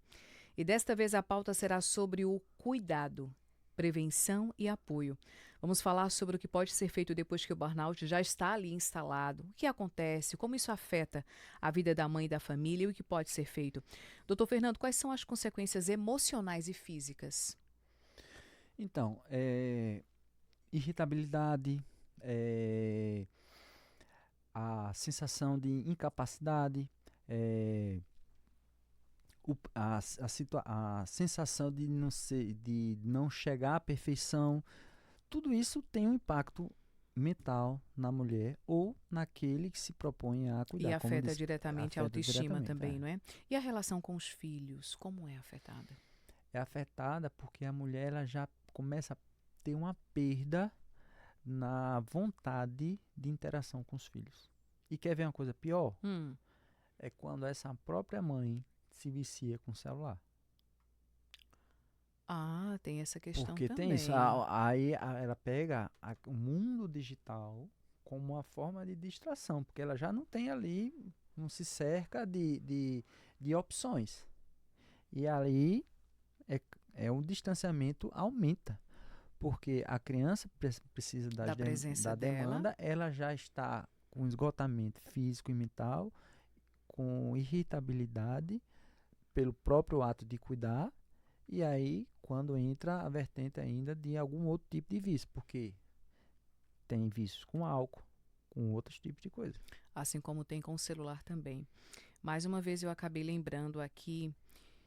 E desta vez a pauta será sobre o cuidado, prevenção e apoio. Vamos falar sobre o que pode ser feito depois que o burnout já está ali instalado, o que acontece, como isso afeta a vida da mãe e da família e o que pode ser feito. Doutor Fernando, quais são as consequências emocionais e físicas? Então, irritabilidade, a sensação de incapacidade, a sensação de não chegar à perfeição, tudo isso tem um impacto mental na mulher ou naquele que se propõe a cuidar. E Como eu afeta disse, diretamente a afeta autoestima diretamente, também, não é? E a relação com os filhos, como é afetada? É afetada porque a mulher ela já começa a ter uma perda na vontade de interação com os filhos. E quer ver uma coisa pior? É quando essa própria mãe se vicia com o celular. Ah, tem essa questão Porque também. tem isso. Aí ela pega o mundo digital como uma forma de distração, porque ela já não tem ali, não se cerca de opções. E aí o distanciamento aumenta. Porque a criança precisa Da presença da dela. demanda, ela já está com esgotamento físico e mental, com irritabilidade pelo próprio ato de cuidar, e aí quando entra a vertente ainda de algum outro tipo de vício, porque tem vícios com álcool, com outros tipos de coisa. Assim como tem com o celular também. Mais uma vez eu acabei lembrando aqui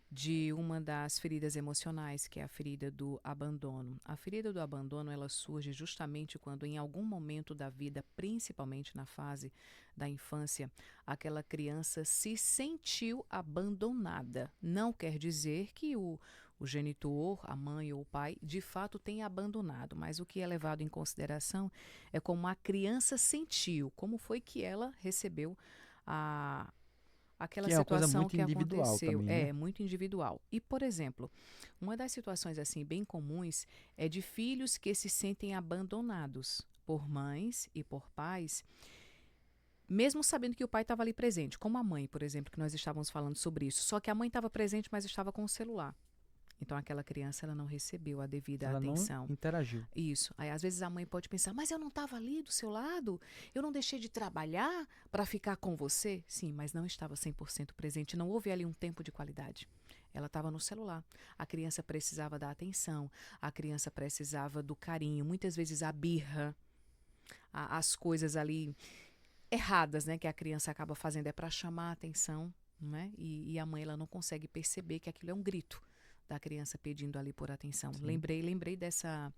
de uma das feridas emocionais, que é a ferida do abandono. A ferida do abandono, ela surge justamente quando em algum momento da vida, principalmente na fase da infância, aquela criança se sentiu abandonada. Não quer dizer que o genitor, a mãe ou o pai, de fato tenha abandonado, mas o que é levado em consideração é como a criança sentiu, como foi que ela recebeu a aquela Que é uma coisa situação muito que individual aconteceu. também, né? É muito individual. E, por exemplo, uma das situações assim bem comuns é de filhos que se sentem abandonados por mães e por pais, mesmo sabendo que o pai estava ali presente, como a mãe, por exemplo, que nós estávamos falando sobre isso. Só que a mãe estava presente, mas estava com o celular. Então aquela criança ela não recebeu a devida Ela não atenção. interagiu. Isso. Aí às vezes a mãe pode pensar, mas eu não estava ali do seu lado? Eu não deixei de trabalhar para ficar com você? Sim, mas não estava 100% presente. Não houve ali um tempo de qualidade. Ela estava no celular. A criança precisava da atenção. A criança precisava do carinho. Muitas vezes a birra, as coisas ali erradas, né, que a criança acaba fazendo é para chamar a atenção, né? E a mãe ela não consegue perceber que aquilo é um grito da criança pedindo ali por atenção. Sim. Lembrei dessa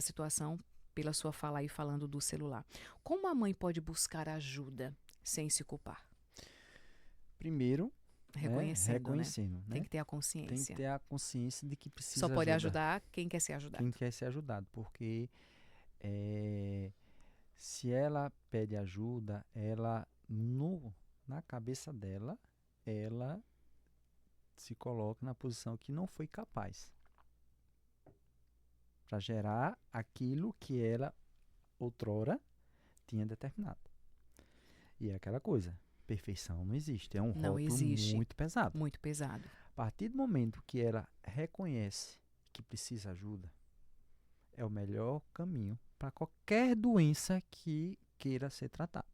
situação pela sua fala aí falando do celular. Como a mãe pode buscar ajuda sem se culpar? Primeiro, Reconhecendo, né? Tem que ter a Tem que consciência. ter a consciência de que precisa Só pode ajuda. ajudar quem quer ser ajudado. Quem quer ser ajudado, porque se ela pede ajuda, ela na cabeça dela, ela se coloca na posição que não foi capaz para gerar aquilo que ela outrora tinha determinado. E é aquela coisa, perfeição não existe, é um Não rótulo existe. muito pesado. Muito pesado. A partir do momento que ela reconhece que precisa de ajuda, é o melhor caminho para qualquer doença que queira ser tratada.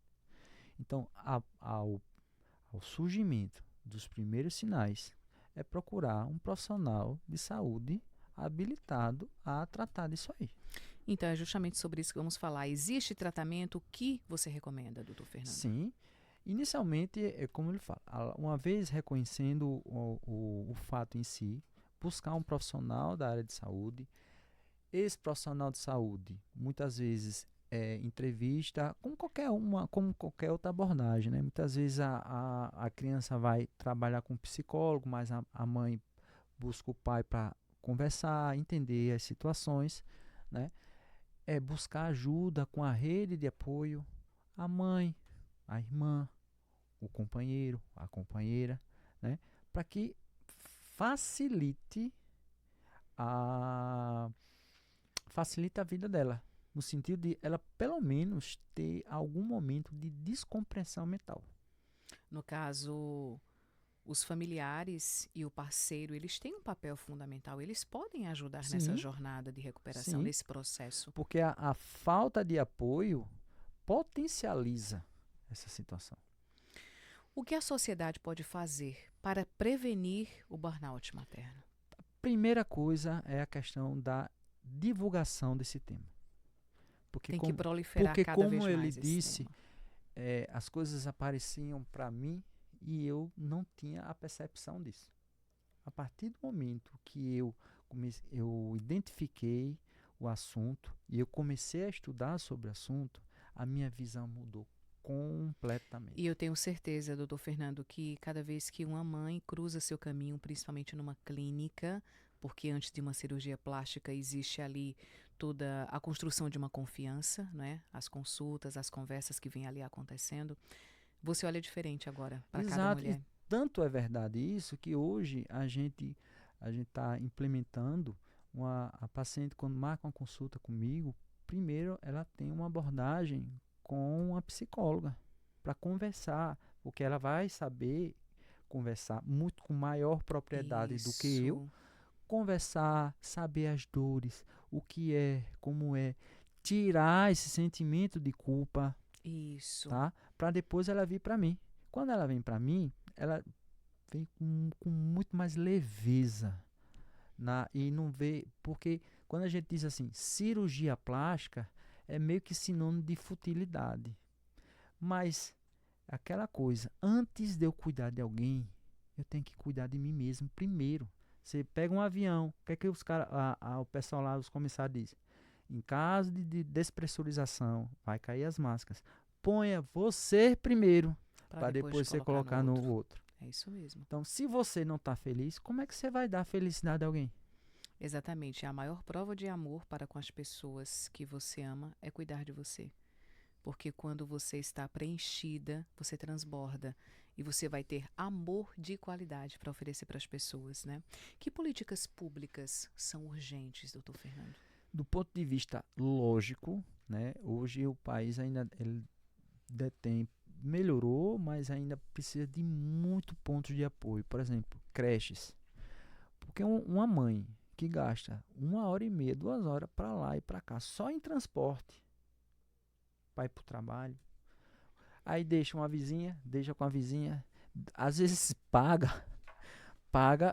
Então, ao surgimento dos primeiros sinais, é procurar um profissional de saúde habilitado a tratar disso aí. Então, é justamente sobre isso que vamos falar. Existe tratamento? O que você recomenda, doutor Fernando? Sim. Inicialmente, é como ele fala, uma vez reconhecendo o fato em si, buscar um profissional da área de saúde. Esse profissional de saúde, muitas vezes, entrevista como qualquer outra abordagem, né? Muitas vezes a criança vai trabalhar com um psicólogo, mas a mãe busca o pai para conversar, entender as situações, né? Buscar ajuda com a rede de apoio, a mãe, a irmã, o companheiro, a companheira, né? Para que facilite a vida dela, no sentido de ela pelo menos ter algum momento de descompressão mental. No caso, os familiares e o parceiro, eles têm um papel fundamental. Eles podem ajudar Sim. nessa jornada de recuperação, Sim. nesse processo. Porque a falta de apoio potencializa essa situação. O que a sociedade pode fazer para prevenir o burnout materno? A primeira coisa é a questão da divulgação desse tema. Tem que proliferar porque cada vez como ele mais esse disse, tema. as coisas apareciam para mim e eu não tinha a percepção disso. A partir do momento que eu identifiquei o assunto e eu comecei a estudar sobre o assunto, a minha visão mudou completamente. E eu tenho certeza, doutor Fernando, que cada vez que uma mãe cruza seu caminho, principalmente numa clínica, porque antes de uma cirurgia plástica existe ali toda a construção de uma confiança, né? As consultas, as conversas que vêm ali acontecendo. Você olha diferente agora para cada mulher. E tanto é verdade isso que hoje a gente está implementando a paciente quando marca uma consulta comigo, primeiro ela tem uma abordagem com a psicóloga para conversar, porque ela vai saber conversar muito com maior propriedade do que eu, conversar, saber as dores, o que é, como é, tirar esse sentimento de culpa, tá? Para depois ela vir para mim. Quando ela vem para mim, ela vem com muito mais leveza, e não vê, porque quando a gente diz assim, cirurgia plástica, é meio que sinônimo de futilidade. Mas aquela coisa, antes de eu cuidar de alguém, eu tenho que cuidar de mim mesmo primeiro. Você pega um avião, o que é que os cara, o pessoal lá, os comissários dizem? Em caso de despressurização, vai cair as máscaras. Ponha você primeiro, para depois você colocar no outro. É isso mesmo. Então, se você não está feliz, como é que você vai dar felicidade a alguém? Exatamente. A maior prova de amor para com as pessoas que você ama é cuidar de você. Porque quando você está preenchida, você transborda e você vai ter amor de qualidade para oferecer para as pessoas, né? Que políticas públicas são urgentes, doutor Fernando? Do ponto de vista lógico, né, hoje o país ainda ele detém, melhorou, mas ainda precisa de muito pontos de apoio. Por exemplo, creches. Porque uma mãe que gasta 1h30, 2 horas para lá e para cá, só em transporte, para ir para o trabalho, aí deixa uma vizinha, deixa com a vizinha, às vezes paga,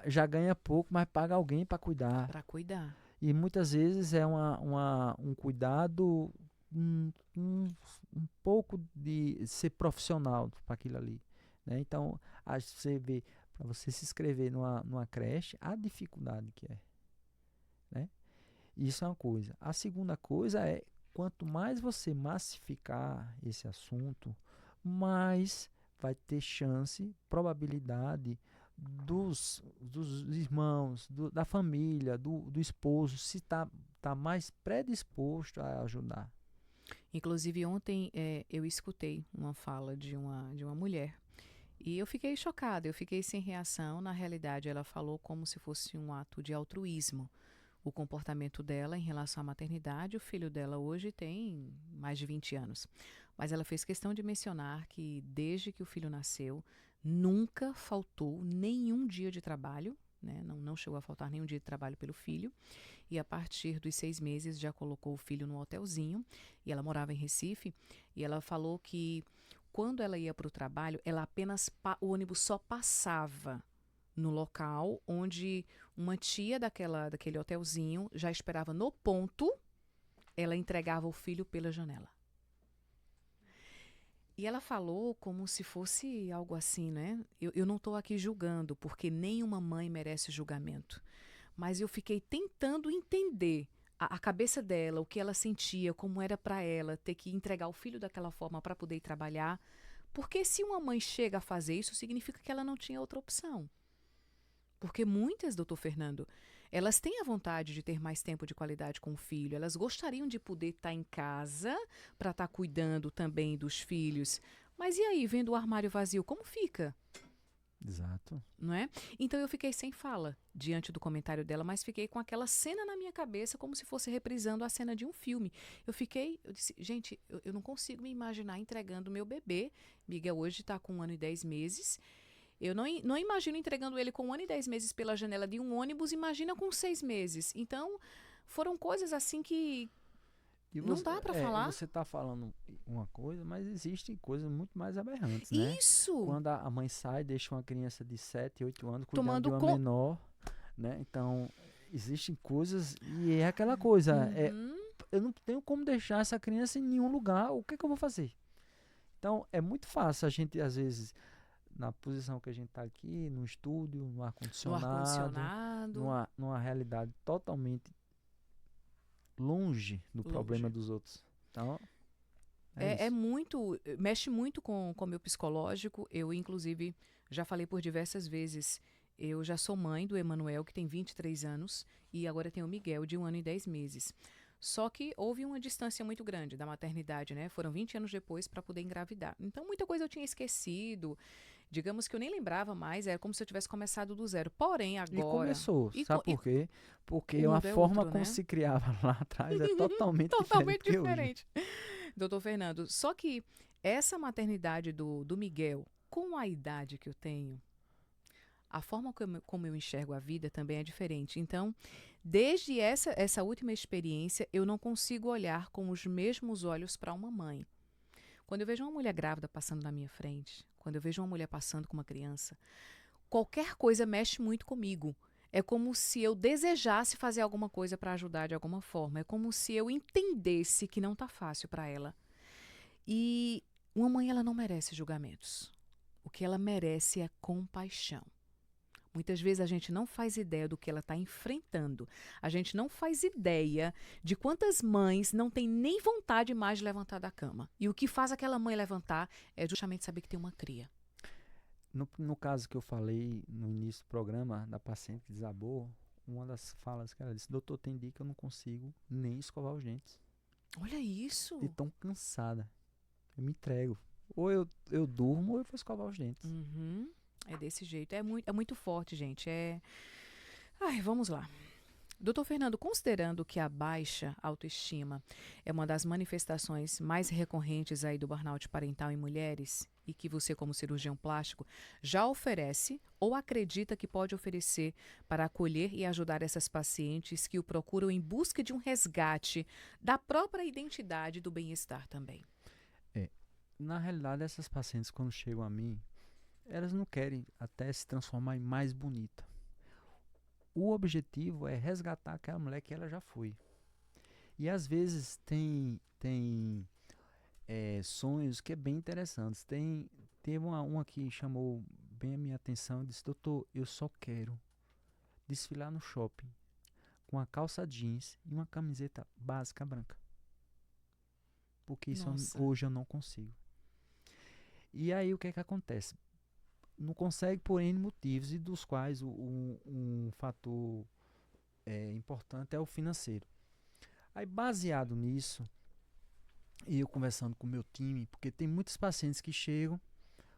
já ganha pouco, mas paga alguém para cuidar. Para cuidar. E muitas vezes é um cuidado, um pouco de ser profissional para aquilo ali, né? Então, você vê, para você se inscrever numa creche, a dificuldade que é, né? Isso é uma coisa. A segunda coisa é, quanto mais você massificar esse assunto, mais vai ter chance, probabilidade dos irmãos, da família, do esposo, se tá mais predisposto a ajudar. Inclusive, ontem eu escutei uma fala de uma mulher e eu fiquei chocada, eu fiquei sem reação. Na realidade, ela falou como se fosse um ato de altruísmo. O comportamento dela em relação à maternidade, o filho dela hoje tem mais de 20 anos. Mas ela fez questão de mencionar que desde que o filho nasceu, nunca faltou nenhum dia de trabalho, né? Não chegou a faltar nenhum dia de trabalho pelo filho. E a partir dos 6 meses já colocou o filho no hotelzinho. E ela morava em Recife. E ela falou que quando ela ia para o trabalho, ela apenas o ônibus só passava no local onde uma tia daquele hotelzinho já esperava no ponto, ela entregava o filho pela janela. E ela falou como se fosse algo assim, né? Eu não estou aqui julgando, porque nenhuma mãe merece julgamento. Mas eu fiquei tentando entender a cabeça dela, o que ela sentia, como era para ela ter que entregar o filho daquela forma para poder ir trabalhar. Porque se uma mãe chega a fazer isso, significa que ela não tinha outra opção. Porque muitas, doutor Fernando, elas têm a vontade de ter mais tempo de qualidade com o filho. Elas gostariam de poder estar em casa para estar cuidando também dos filhos. Mas e aí, vendo o armário vazio, como fica? Exato. Não é? Então eu fiquei sem fala diante do comentário dela, mas fiquei com aquela cena na minha cabeça como se fosse reprisando a cena de um filme. Eu disse, gente, eu não consigo me imaginar entregando meu bebê. Miguel hoje está com 1 ano e 10 meses. Eu não imagino entregando ele com 1 ano e 10 meses pela janela de um ônibus, imagina com 6 meses. Então, foram coisas assim que não dá para falar. Você está falando uma coisa, mas existem coisas muito mais aberrantes, né? Isso! Quando a mãe sai, deixa uma criança de 7, 8 anos cuidando de uma menor, né? Então, existem coisas e é aquela coisa, eu não tenho como deixar essa criança em nenhum lugar, o que eu vou fazer? Então, é muito fácil a gente, às vezes, na posição que a gente está aqui, no estúdio, no ar-condicionado, numa realidade totalmente longe do problema dos outros. Então, mexe muito com o meu psicológico. Eu, inclusive, já falei por diversas vezes, eu já sou mãe do Emanuel, que tem 23 anos, e agora tem o Miguel, de 1 ano e 10 meses. Só que houve uma distância muito grande da maternidade, né? Foram 20 anos depois para poder engravidar. Então, muita coisa eu tinha esquecido. Digamos que eu nem lembrava mais, era como se eu tivesse começado do zero. Porém, agora... E começou, sabe por quê? Porque a forma como se criava lá atrás é totalmente diferente. Doutor Fernando, só que essa maternidade do Miguel, com a idade que eu tenho, a forma como eu enxergo a vida também é diferente. Então, desde essa última experiência, eu não consigo olhar com os mesmos olhos para uma mãe. Quando eu vejo uma mulher grávida passando na minha frente, quando eu vejo uma mulher passando com uma criança, qualquer coisa mexe muito comigo. É como se eu desejasse fazer alguma coisa para ajudar de alguma forma. É como se eu entendesse que não está fácil para ela. E Uma mãe, ela não merece julgamentos. O que ela merece é compaixão. Muitas vezes a gente não faz ideia do que ela está enfrentando. A gente não faz ideia de quantas mães não têm nem vontade mais de levantar da cama. E o que faz aquela mãe levantar é justamente saber que tem uma cria. No caso que eu falei no início do programa, da paciente que desabou, uma das falas que ela disse: doutor, tem dia que eu não consigo nem escovar os dentes. Olha isso! De tão cansada. Eu me entrego. Ou eu durmo ou eu vou escovar os dentes. Uhum. É desse jeito. É muito forte, gente. Ai, vamos lá. Doutor Fernando, considerando que a baixa autoestima é uma das manifestações mais recorrentes aí do burnout parental em mulheres e que você, como cirurgião plástico, já oferece ou acredita que pode oferecer para acolher e ajudar essas pacientes que o procuram em busca de um resgate da própria identidade e do bem-estar também? Na realidade, essas pacientes, quando chegam a mim, elas não querem até se transformar em mais bonita. O objetivo é resgatar aquela mulher que ela já foi. E às vezes tem sonhos que é bem interessantes. Teve uma que chamou bem a minha atenção e disse: doutor, eu só quero desfilar no shopping com uma calça jeans e uma camiseta básica branca. Porque isso hoje eu não consigo. E aí o que é que acontece? Não consegue por N motivos, e dos quais um fator importante é o financeiro. Aí, baseado nisso, e eu conversando com o meu time, porque tem muitos pacientes que chegam,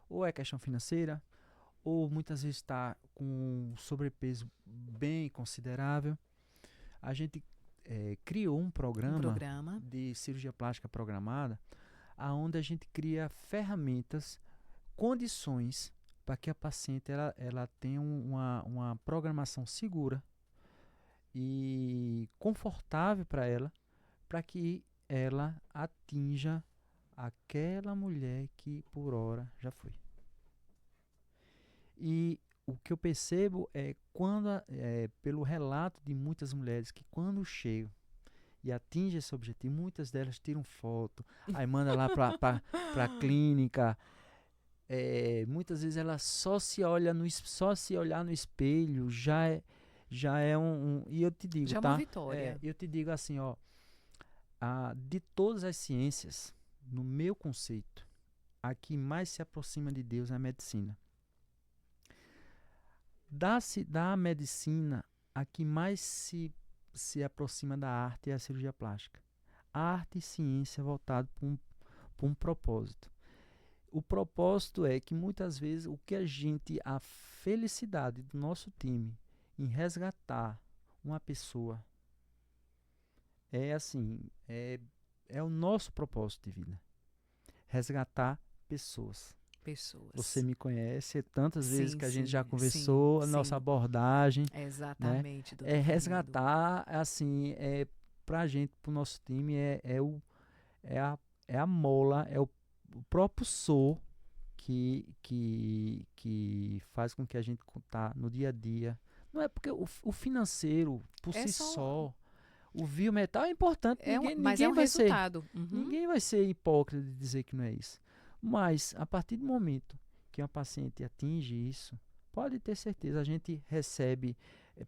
ou é questão financeira, ou muitas vezes está com um sobrepeso bem considerável, a gente criou um programa de cirurgia plástica programada, onde a gente cria ferramentas, condições para que a paciente ela tenha uma programação segura e confortável para ela, para que ela atinja aquela mulher que por hora já foi. E o que eu percebo é pelo relato de muitas mulheres que quando chegam e atingem esse objetivo, muitas delas tiram foto, aí manda lá para a clínica. Muitas vezes ela só se olhar no espelho já é e eu te digo, já é tá? uma vitória. Eu te digo assim, ó, de todas as ciências, no meu conceito, a que mais se aproxima de Deus é a medicina. Da medicina, a que mais se aproxima da arte é a cirurgia plástica. Arte e ciência voltado para um propósito. O propósito é que muitas vezes a felicidade do nosso time em resgatar uma pessoa é o nosso propósito de vida. Resgatar pessoas. Você me conhece, tantas vezes que a gente já conversou, a nossa abordagem. Exatamente, né? Resgatar, assim, pra gente, pro nosso time, é a mola, é o propulsor que faz com que a gente tá no dia a dia. Não é porque o financeiro, por si só, o metal é importante. Mas é um resultado. Ninguém vai ser hipócrita de dizer que não é isso. Mas, a partir do momento que uma paciente atinge isso, pode ter certeza, a gente recebe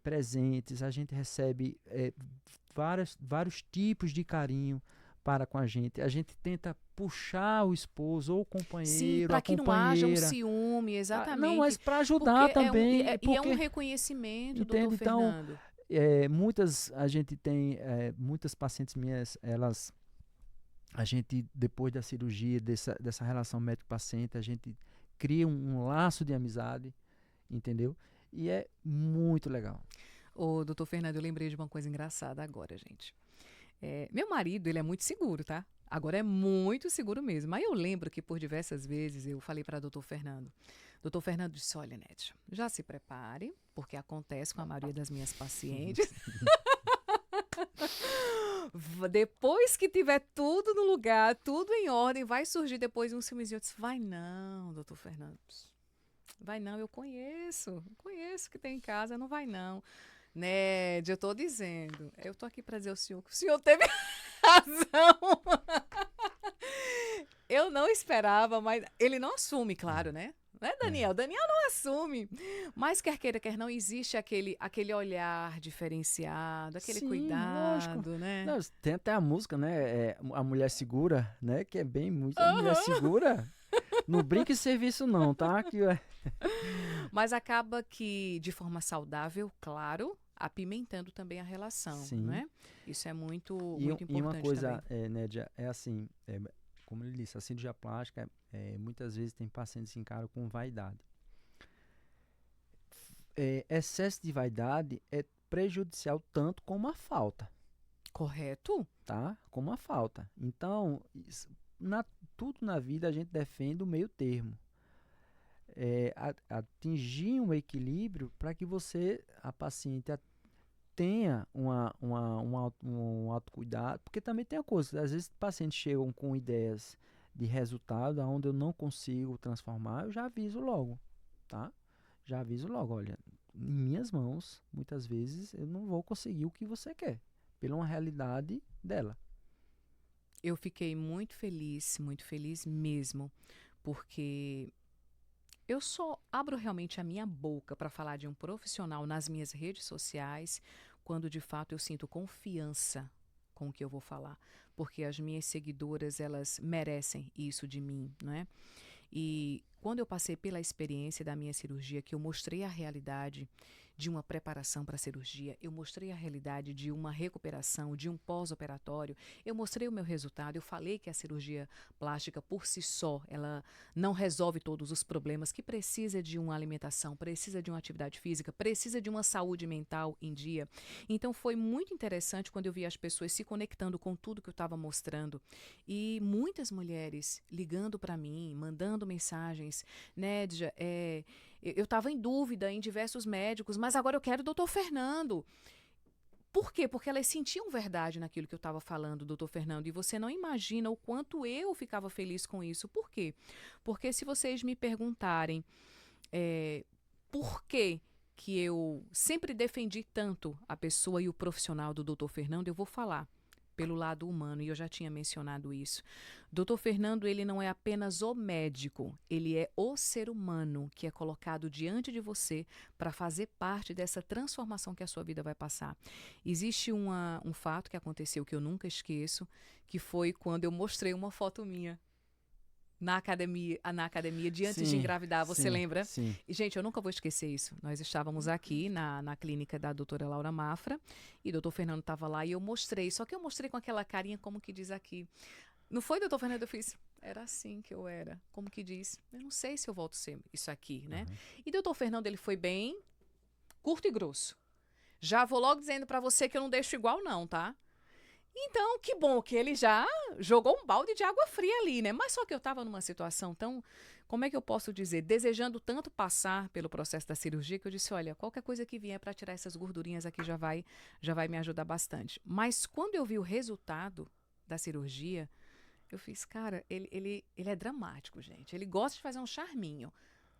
presentes, a gente recebe vários tipos de carinho para com a gente tenta puxar o esposo ou o companheiro, para que não haja um ciúme, exatamente. Não, mas para ajudar também. E é um reconhecimento, entende? doutor Fernando. A gente tem muitas pacientes minhas, a gente, depois da cirurgia, dessa relação médico-paciente, a gente cria um laço de amizade, entendeu? E é muito legal. Ô, doutor Fernando, eu lembrei de uma coisa engraçada agora, gente. Meu marido, ele é muito seguro, tá? Agora é muito seguro mesmo. Mas eu lembro que por diversas vezes eu falei para doutor Fernando. Doutor Fernando disse: olha, Nete, já se prepare, porque acontece com a maioria das minhas pacientes. Depois que tiver tudo no lugar, tudo em ordem, vai surgir depois um filmezinho. Eu disse: vai não, doutor Fernando. Vai não, eu conheço que tem em casa, não vai não. Ned, eu tô dizendo, eu tô aqui para dizer ao senhor que o senhor teve razão. Eu não esperava, mas ele não assume, claro, né? Né, Daniel? Daniel não assume. Mas quer queira, quer não, existe aquele olhar diferenciado, aquele Sim, lógico. cuidado, né? Não, tem até a música, né? A Mulher Segura, né? Que é bem muito. A Mulher Aham. Segura. Não brinque em serviço, não, tá? Mas acaba que, de forma saudável, claro, apimentando também a relação, Sim. né? Isso é muito, E, muito e uma importante também. coisa, Nédia, é assim, como ele disse, a cirurgia plástica, muitas vezes tem pacientes que encaram com vaidade. Excesso de vaidade é prejudicial tanto como a falta, Correto? tá? Como a falta. Então, tudo na vida a gente defende o meio termo. Atingir um equilíbrio para que a paciente, tenha um autocuidado, porque também tem a coisa, às vezes pacientes chegam com ideias de resultado onde eu não consigo transformar, eu já aviso logo, tá? Já aviso logo, olha, em minhas mãos, muitas vezes eu não vou conseguir o que você quer, pela uma realidade dela. Eu fiquei muito feliz mesmo, porque eu só abro realmente a minha boca para falar de um profissional nas minhas redes sociais quando de fato eu sinto confiança com o que eu vou falar, porque as minhas seguidoras, elas merecem isso de mim, não é? E quando eu passei pela experiência da minha cirurgia, que eu mostrei a realidade de uma preparação para a cirurgia, eu mostrei a realidade de uma recuperação, de um pós-operatório, eu mostrei o meu resultado, eu falei que a cirurgia plástica por si só, ela não resolve todos os problemas, que precisa de uma alimentação, precisa de uma atividade física, precisa de uma saúde mental em dia. Então foi muito interessante quando eu vi as pessoas se conectando com tudo que eu estava mostrando e muitas mulheres ligando para mim, mandando mensagens, Nédia, eu estava em dúvida em diversos médicos, mas agora eu quero o doutor Fernando. Por quê? Porque elas sentiam verdade naquilo que eu estava falando, doutor Fernando, e você não imagina o quanto eu ficava feliz com isso. Por quê? Porque se vocês me perguntarem por que eu sempre defendi tanto a pessoa e o profissional do doutor Fernando, eu vou falar pelo lado humano, e eu já tinha mencionado isso. Doutor Fernando, ele não é apenas o médico, ele é o ser humano que é colocado diante de você para fazer parte dessa transformação que a sua vida vai passar. Existe um fato que aconteceu que eu nunca esqueço, que foi quando eu mostrei uma foto minha na academia de antes de Sim, engravidar, você sim, lembra? sim. E, gente, eu nunca vou esquecer isso. Nós estávamos aqui na clínica da doutora Laura Mafra e o doutor Fernando estava lá e eu mostrei. Só que eu mostrei com aquela carinha, como que diz aqui. Não foi, doutor Fernando? Eu fiz. Era assim que eu era. Como que diz? Eu não sei se eu volto a ser isso aqui, né? Aham. E doutor Fernando, ele foi bem curto e grosso. Já vou logo dizendo para você que eu não deixo igual, não, tá? Então, que bom que ele já jogou um balde de água fria ali, né? Mas só que eu estava numa situação tão, como é que eu posso dizer, desejando tanto passar pelo processo da cirurgia que eu disse, olha, qualquer coisa que vier para tirar essas gordurinhas aqui já vai me ajudar bastante. Mas quando eu vi o resultado da cirurgia, eu fiz, cara, ele é dramático, gente. Ele gosta de fazer um charminho.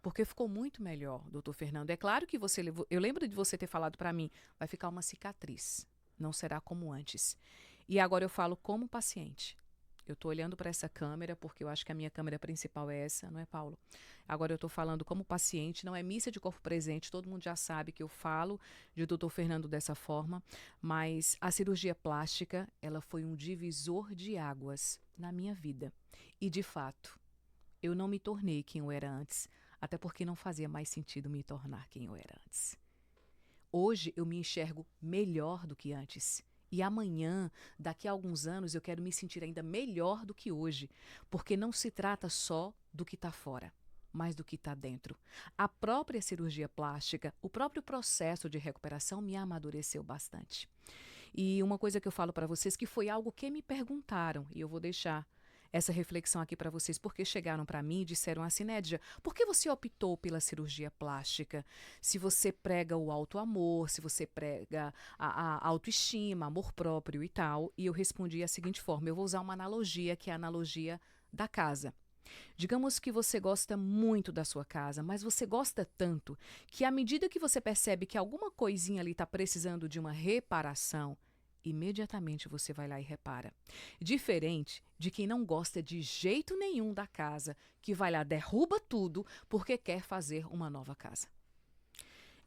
Porque ficou muito melhor, doutor Fernando. É claro que você levou. Eu lembro de você ter falado para mim, vai ficar uma cicatriz. Não será como antes. E agora eu falo como paciente. Eu estou olhando para essa câmera, porque eu acho que a minha câmera principal é essa, não é, Paulo? Agora eu estou falando como paciente, não é missa de corpo presente, todo mundo já sabe que eu falo de doutor Fernando dessa forma, mas a cirurgia plástica, ela foi um divisor de águas na minha vida. E, de fato, eu não me tornei quem eu era antes, até porque não fazia mais sentido me tornar quem eu era antes. Hoje eu me enxergo melhor do que antes. E amanhã, daqui a alguns anos, eu quero me sentir ainda melhor do que hoje, porque não se trata só do que está fora, mas do que está dentro. A própria cirurgia plástica, o próprio processo de recuperação me amadureceu bastante. E uma coisa que eu falo para vocês que foi algo que me perguntaram, e eu vou deixar essa reflexão aqui para vocês, porque chegaram para mim e disseram assim, Nédia, por que você optou pela cirurgia plástica? Se você prega o auto-amor, se você prega a autoestima, amor próprio e tal. E eu respondi da seguinte forma, eu vou usar uma analogia, que é a analogia da casa. Digamos que você gosta muito da sua casa, mas você gosta tanto que à medida que você percebe que alguma coisinha ali está precisando de uma reparação, imediatamente você vai lá e repara. Diferente de quem não gosta de jeito nenhum da casa, que vai lá, derruba tudo porque quer fazer uma nova casa.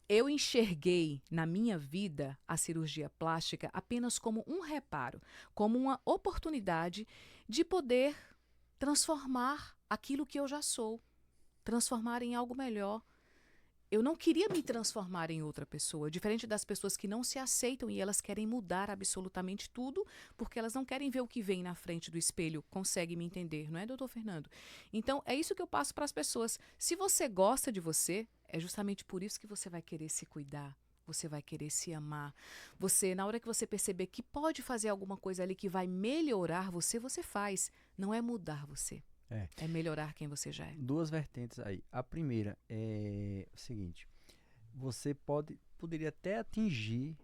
Eu enxerguei na minha vida a cirurgia plástica apenas como um reparo, como uma oportunidade de poder transformar aquilo que eu já sou, transformar em algo melhor. Eu não queria me transformar em outra pessoa, diferente das pessoas que não se aceitam e elas querem mudar absolutamente tudo, porque elas não querem ver o que vem na frente do espelho. Consegue me entender, não é, doutor Fernando? Então, é isso que eu passo para as pessoas. Se você gosta de você, é justamente por isso que você vai querer se cuidar. Você vai querer se amar. Você, na hora que você perceber que pode fazer alguma coisa ali que vai melhorar você, você faz. Não é mudar você. É melhorar quem você já é. Duas vertentes aí. A primeira é o seguinte: você poderia até atingir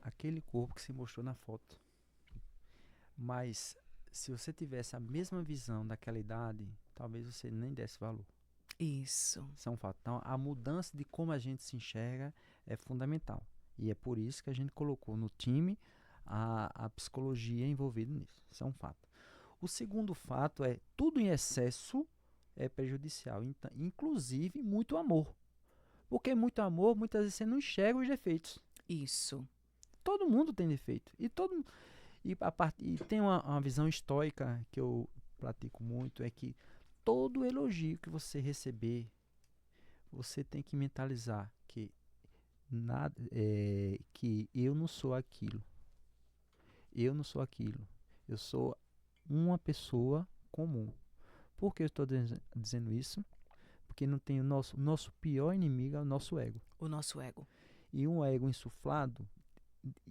aquele corpo que se mostrou na foto, mas se você tivesse a mesma visão daquela idade, talvez você nem desse valor. Isso. Isso é um fato. Então, a mudança de como a gente se enxerga é fundamental. E é por isso que a gente colocou no time a psicologia envolvida nisso. Isso é um fato. O segundo fato é tudo em excesso é prejudicial, inclusive muito amor. Porque muito amor, muitas vezes você não enxerga os defeitos. Isso. Todo mundo tem defeito. E tem uma visão estoica que eu pratico muito, é que todo elogio que você receber, você tem que mentalizar que eu não sou aquilo. Eu não sou aquilo. Eu sou uma pessoa comum. Por que eu estou dizendo isso? Porque não tem o nosso pior inimigo é o nosso ego. O nosso ego. E um ego insuflado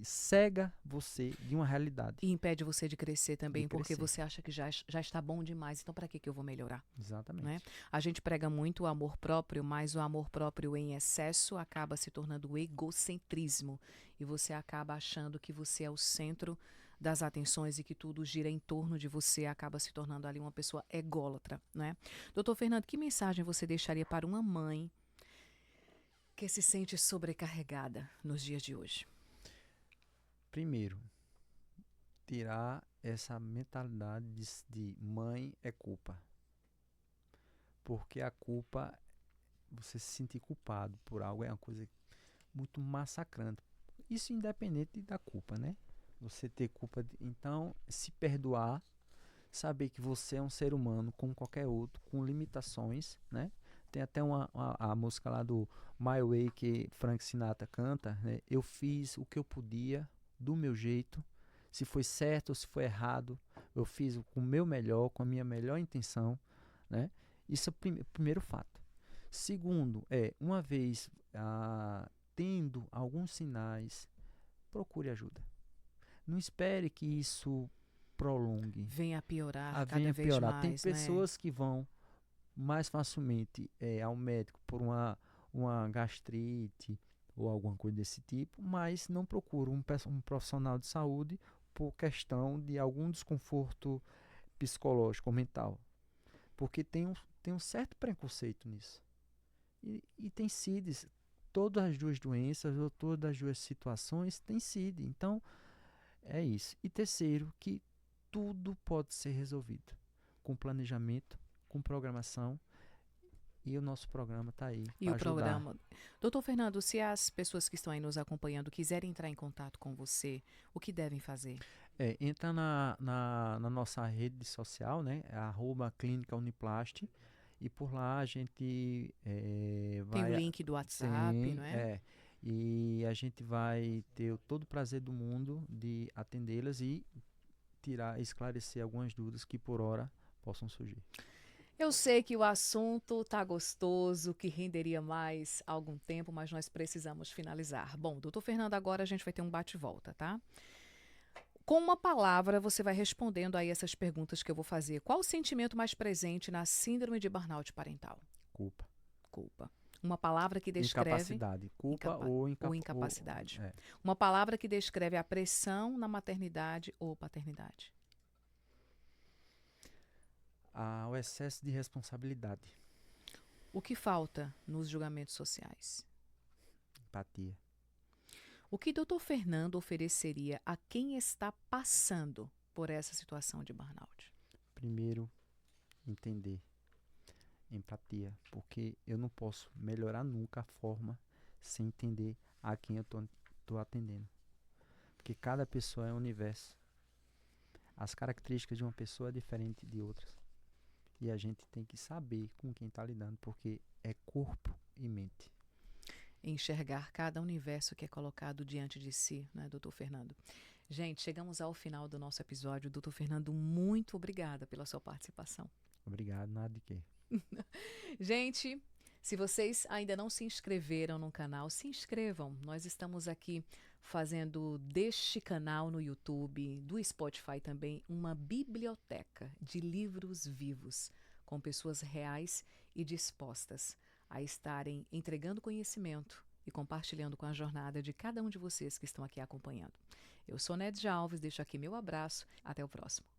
cega você de uma realidade. E impede você de crescer também, porque crescer. você acha que já está bom demais. Então, para que eu vou melhorar? Exatamente. Né? A gente prega muito o amor próprio, mas o amor próprio em excesso acaba se tornando egocentrismo. E você acaba achando que você é o centro das atenções e que tudo gira em torno de você, acaba se tornando ali uma pessoa ególatra, né? Doutor Fernando, que mensagem você deixaria para uma mãe que se sente sobrecarregada nos dias de hoje? Primeiro, tirar essa mentalidade de mãe é culpa. Porque a culpa, você se sentir culpado por algo é uma coisa muito massacrante. Isso independente da culpa, né? Você ter culpa. Então, se perdoar, saber que você é um ser humano como qualquer outro, com limitações, né? Tem até a música lá do My Way que Frank Sinatra canta, né? Eu fiz o que eu podia, do meu jeito. Se foi certo ou se foi errado, eu fiz com o meu melhor, com a minha melhor intenção, né? Isso é o primeiro fato. Segundo, uma vez tendo alguns sinais, procure ajuda. Não espere que isso prolongue. Venha a piorar cada Venha vez piorar. mais, Tem né? pessoas que vão mais facilmente ao médico por uma gastrite ou alguma coisa desse tipo, mas não procuram um profissional de saúde por questão de algum desconforto psicológico ou mental. Porque tem um certo preconceito nisso. E tem CIDs, todas as duas doenças ou todas as duas situações têm CID. Então, é isso. E terceiro, que tudo pode ser resolvido com planejamento, com programação. E o nosso programa está aí E para o ajudar. programa. Doutor Fernando, se as pessoas que estão aí nos acompanhando quiserem entrar em contato com você, o que devem fazer? Entra na nossa rede social, né? @Clínica Uniplast. E por lá a gente Tem o vai. link do WhatsApp, não é? E a gente vai ter todo o prazer do mundo de atendê-las e esclarecer algumas dúvidas que por hora possam surgir. Eu sei que o assunto tá gostoso, que renderia mais algum tempo, mas nós precisamos finalizar. Bom, doutor Fernando, agora a gente vai ter um bate-volta, tá? Com uma palavra, você vai respondendo aí essas perguntas que eu vou fazer. Qual o sentimento mais presente na síndrome de burnout parental? Culpa. Culpa. Uma palavra que descreve... Incapacidade. Culpa ou incapacidade. Uma palavra que descreve a pressão na maternidade ou paternidade. O excesso de responsabilidade. O que falta nos julgamentos sociais? Empatia. O que Dr. Fernando ofereceria a quem está passando por essa situação de burnout? Primeiro, entender, empatia, porque eu não posso melhorar nunca a forma sem entender a quem eu tô atendendo. Porque cada pessoa é um universo. As características de uma pessoa é diferente de outras. E a gente tem que saber com quem está lidando, porque é corpo e mente. Enxergar cada universo que é colocado diante de si, né, Dr. Fernando? Gente, chegamos ao final do nosso episódio. Dr. Fernando, muito obrigada pela sua participação. Obrigado, nada de quê. Gente, se vocês ainda não se inscreveram no canal, se inscrevam. Nós estamos aqui fazendo deste canal no YouTube, do Spotify também, uma biblioteca de livros vivos, com pessoas reais e dispostas a estarem entregando conhecimento e compartilhando com a jornada de cada um de vocês que estão aqui acompanhando. Eu sou Nédia Alves, deixo aqui meu abraço. Até o próximo.